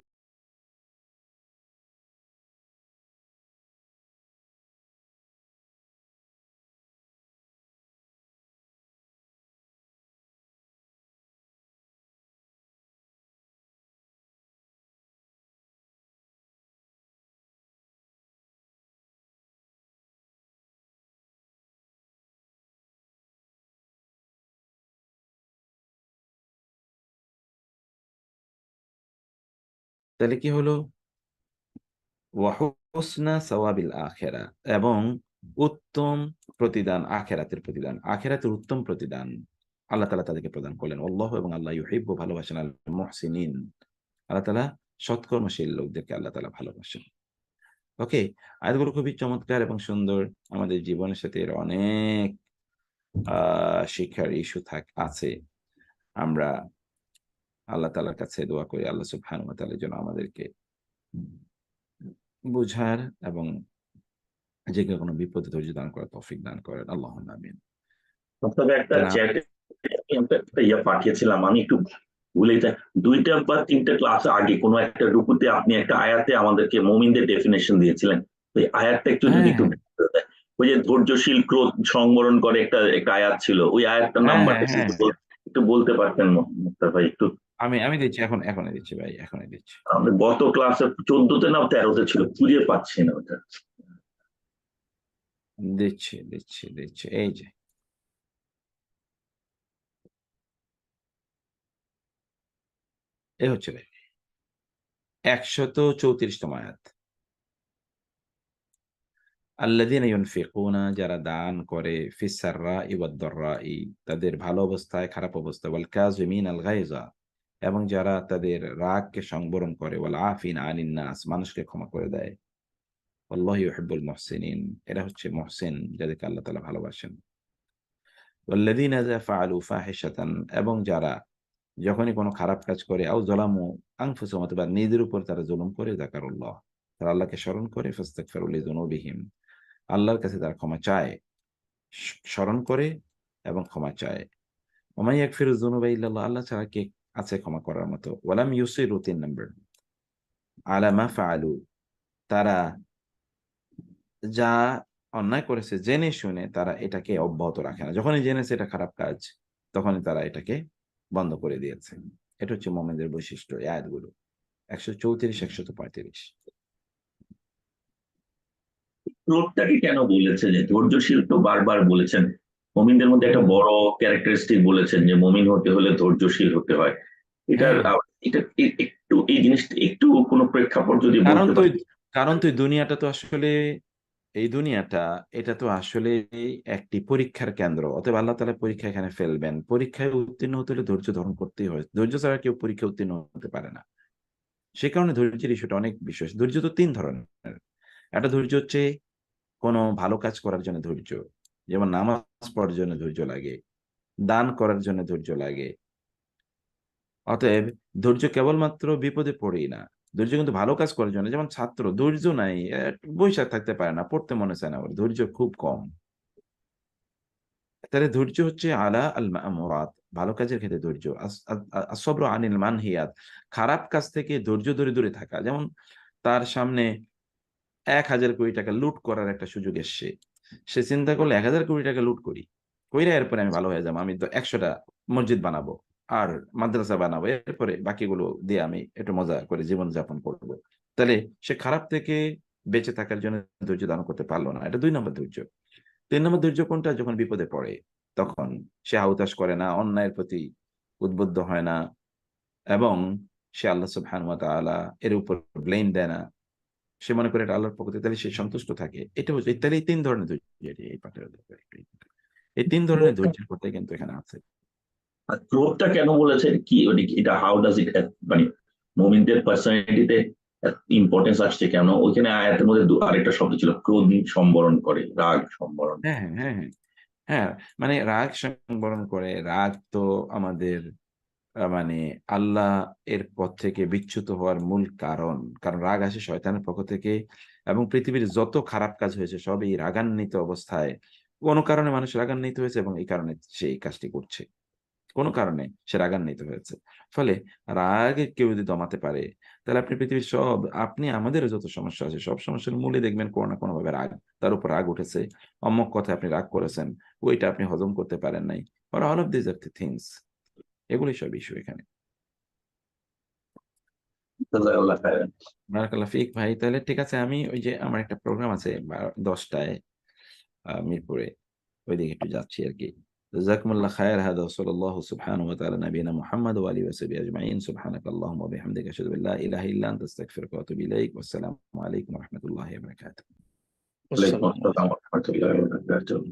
S1: তাহলে কি হলো, ওয়া হুসনা সাওয়াবিল আখিরা, এবং উত্তম প্রতিদান, আখিরাতের প্রতিদান, আখিরাতের উত্তম প্রতিদান আল্লাহ তাআলা তাদেরকে প্রদান করলেন। আল্লাহু এবং আল্লাহ ইউহিব্বু ভালোবাসেন, আল মুহসিনিন আল্লাহ তাআলা সৎকর্মশীল লোকদেরকে আল্লাহ তাআলা ভালোবাসেন। ওকে, আয়াতগুলো খুবই চমৎকার এবং সুন্দর, আমাদের জীবনের সাথে এর অনেক শিক্ষার ইস্যু আছে। আমরা আল্লাহ তাআলার কাছে দোয়া করি, আল্লাহ সুবহানাহু ওয়া তাআলা যেন আমাদেরকে বুঝার এবং যে কোনো বিপদে ধৈর্য দান করার তৌফিক দান করেন, আল্লাহুম্মা আমিন।
S2: তবে একটা
S1: তাহলে
S2: চ্যাটে একটা ইয়ে পাঠিয়েছিলাম, আমি একটু ভুলে যাই, 2টা বা 3টা ক্লাস আগে কোনো একটা রুকুতে আপনি একটা আয়াতে আমাদেরকে মুমিনদের ডেফিনেশন দিয়েছিলেন, ওই আয়াতটা একটু যদি
S1: হ্যাঁ
S2: একটু ওই যে ধৈর্যশীল ক্রোধ সংবরণ করে একটা একটা আয়াত ছিল, ওই আয়াতটার
S1: হ্যাঁ
S2: নাম্বারটা
S1: হ্যাঁ হ্যাঁ
S2: একটু বলতে পারতেন মুক্তার ভাই একটু?
S1: আমি আমি দিচ্ছি, এখনই দিচ্ছি ভাই, এখনই দিচ্ছি।
S2: আমাদের গত ক্লাসে 14তে না 13তে ছিল, খুঁজে পাচ্ছি না ওটা।
S1: দিচ্ছি দিচ্ছি দিচ্ছি, এই যে এ হচ্ছে ভাই 134তম আয়াত। আল্লাযীনা ইউনফিকুনা, যারা দান করে, ফিস সাররাই ওয়াদ দাররাই, তাদের ভালো অবস্থায় খারাপ অবস্থায়, ওয়াল কাযিমিনাল গায়যা, এবং যারা তাদের রাগকে সংবরণ করে, ওয়াল আফিনা আনিন নাস, মানুষকে ক্ষমা করে দেয়, আল্লাহু ইউহিব্বুল মুহসিনিন, এরা হচ্ছে মুহসিন, যাদেরকে আল্লাহ তাআলা ভালোবাসেন। ওয়াল্লাযীনা ইযা ফাআলু ফাহিশাতান, এবং যারা যখনই কোনো খারাপ কাজ করে, আও যালামু আনফুসাহুম, অথবা নিজেদের উপর তারা জুলুম করে, যাকারুল্লাহ, তারা আল্লাহকে স্মরণ করে, ফাস্তাগফিরু লিযুনুবিহিম, আল্লাহর কাছে তারা ক্ষমা চায়, স্মরণ করে এবং ক্ষমা চায়। ওয়া মান ইয়াগফিরু যুনুবা ইল্লাল্লাহ, আল্লাহ ছাড়া কে আছে ক্ষমা করার মতো। ওয়ালাম ইউসিরু 3 নম্বর, আলা মা ফাআলু, তারা যা অন্যায় করেছে জেনে শুনে তারা এটাকে অব্যাহত রাখে না, যখনই জেনেছে এটা খারাপ কাজ তখনই তারা এটাকে বন্ধ করে দিয়েছে। এটা হচ্ছে মুমিনদের বৈশিষ্ট্য, এই আয়াতগুলো 134 135।
S2: ক্রোধটাকে কেন বলেছে, যে ধৈর্যশীল তো বারবার বলেছেন, মুমিনদের মধ্যে একটা বড় ক্যারেক্টারিস্টিক বলেছেন যে মুমিন হতে হলে ধৈর্যশীল হতে হয়। এটার এটা একটু এই জিনিসটা একটু কোনো প্রেক্ষাপট যদি বলতে পারেন।
S1: কারণ তুই দুনিয়াটা তো আসলে, এই দুনিয়াটা এটা তো আসলে একটি পরীক্ষার কেন্দ্র, অতএব আল্লাহ তাআলা পরীক্ষা এখানে ফেলবেন, পরীক্ষায় উত্তীর্ণ হতে হলে ধৈর্য ধারণ করতেই হয়, ধৈর্য ছাড়া কেউ পরীক্ষা উত্তীর্ণ হতে পারে না। সে কারণে ধৈর্যের ইস্যুটা অনেক বিশেষ। ধৈর্য তো 3 ধরনের। একটা ধৈর্য হচ্ছে কোনো ভালো কাজ করার জন্য ধৈর্য, যেমন নামাজ পড়ার জন্য ধৈর্য লাগে, দান করার জন্য ধৈর্য লাগে, অতএব ধৈর্য কেবলমাত্র বিপদে পড়েই না, ধৈর্য কিন্তু ভালো কাজ করার জন্য। যেমন ছাত্র ধৈর্য নাই, বৈশাখ থাকতে পারে না, পড়তে মনে চায় না, ওর ধৈর্য খুব কম। তাহলে ধৈর্য হচ্ছে আলা আল মা'মুরাত, ভালো কাজের ক্ষেত্রে ধৈর্য। আসবরু আনিল মানহিয়াত, খারাপ কাজ থেকে ধৈর্য ধরে দূরে থাকা। যেমন তার সামনে 1,000 কোটি টাকা লুট করার একটা সুযোগ এসছে, সে চিন্তা করলে 1,000 কোটি টাকা লুট করি, কইরা এরপরে আমি ভালো হয়ে যাবো, আমি তো 100টা মসজিদ বানাবো আর মাদ্রাসা বানাবো, এরপরে বাকিগুলো দিয়ে আমি একটু মজা করে জীবন যাপন করবো। তাহলে সে খারাপ থেকে বেঁচে থাকার জন্য ধৈর্য ধারণ করতে পারলো না, এটা 2 নম্বর ধৈর্য। 3 নম্বর ধৈর্য কোনটা? যখন বিপদে পড়ে তখন সে হাউতাশ করে না, অন্যায়ের প্রতি উদ্বুদ্ধ হয় না, এবং সে আল্লাহ সুবহানাহু ওয়া তাআলা এর উপর ব্লেম দেয় না, সে মনে করে এটা আল্লাহর পক্ষ থেকে, তাহলে সে সন্তুষ্ট থাকে। এটা হচ্ছে, তাহলে এই 3 ধরনের ধৈর্য, এই পাঠের এই 3 ধরনের ধৈর্যের কথাই কিন্তু এখানে আছে।
S2: আর ক্রোধটা কেন বলেছেন কি এটা হাউ ডাজ ইট মানে মুমিনদের পার্সোনালিটিতে ইম্পর্টেন্স আসছে কেন? ওইখানে আয়াতের মধ্যে আরেকটা শব্দ ছিল, ক্রোধ সম্বরণ করে, রাগ সম্বরণ।
S1: হ্যাঁ হ্যাঁ হ্যাঁ হ্যাঁ, মানে রাগ সংবরণ করে। রাগ তো আমাদের মানে আল্লাহ এর পথ থেকে বিচ্যুত হওয়ার মূল কারণ। কারণ রাগ আসে শয়তানের পক্ষ থেকে, এবং পৃথিবীর যত খারাপ কাজ হয়েছে সবই রাগান্বিত অবস্থায়, কোনো কারণে মানুষ রাগান্বিত হয়েছে এবং এই কারণে সে এই কাজটি করছে, কোনো কারণে সে রাগান্বিত হয়েছে। ফলে রাগে কেউ যদি দমাতে পারে, তাহলে আপনি পৃথিবীর সব, আপনি আমাদেরও যত সমস্যা আছে সব সমস্যার মূলে দেখবেন কোনো না কোনো ভাবে রাগ, তার উপর রাগ উঠেছে, অমুক কথায় আপনি রাগ করেছেন, ওইটা আপনি হজম করতে পারেন নাই, or all of these are the things, এগুলি সব ইস্যু এখানে।
S2: জাযাকাল্লাহ খাইরান।
S1: বারাকাল্লাহ ফিক ভাই। তাহলে ঠিক আছে, আমি ওই যে আমার একটা প্রোগ্রাম আছে 10টায় মিরপুরে, ওইদিকে একটু যাচ্ছি আর কি। জাযাকুমুল্লাহ খায়র। হাদা সাল্লাল্লাহু সুবহানাহু ওয়া তাআলা নবিয়ানা মুহাম্মদ ওয়া আলিহি ওয়া সাহবিহি আজমাইন। সুবহানাকাল্লাহুম্মা ওয়া বিহামদিকা আশহাদু আল্লা ইলাহা ইল্লা আনতা আস্তাগফিরুকা ওয়া আতুবু ইলাইক। ওয়াসসালামু আলাইকুম ওয়া রাহমাতুল্লাহি ওয়া বারাকাতুহু।
S2: ওয়ালাইকুম আসসালাম ওয়া রাহমাতুল্লাহি ওয়া বারাকাতুহু।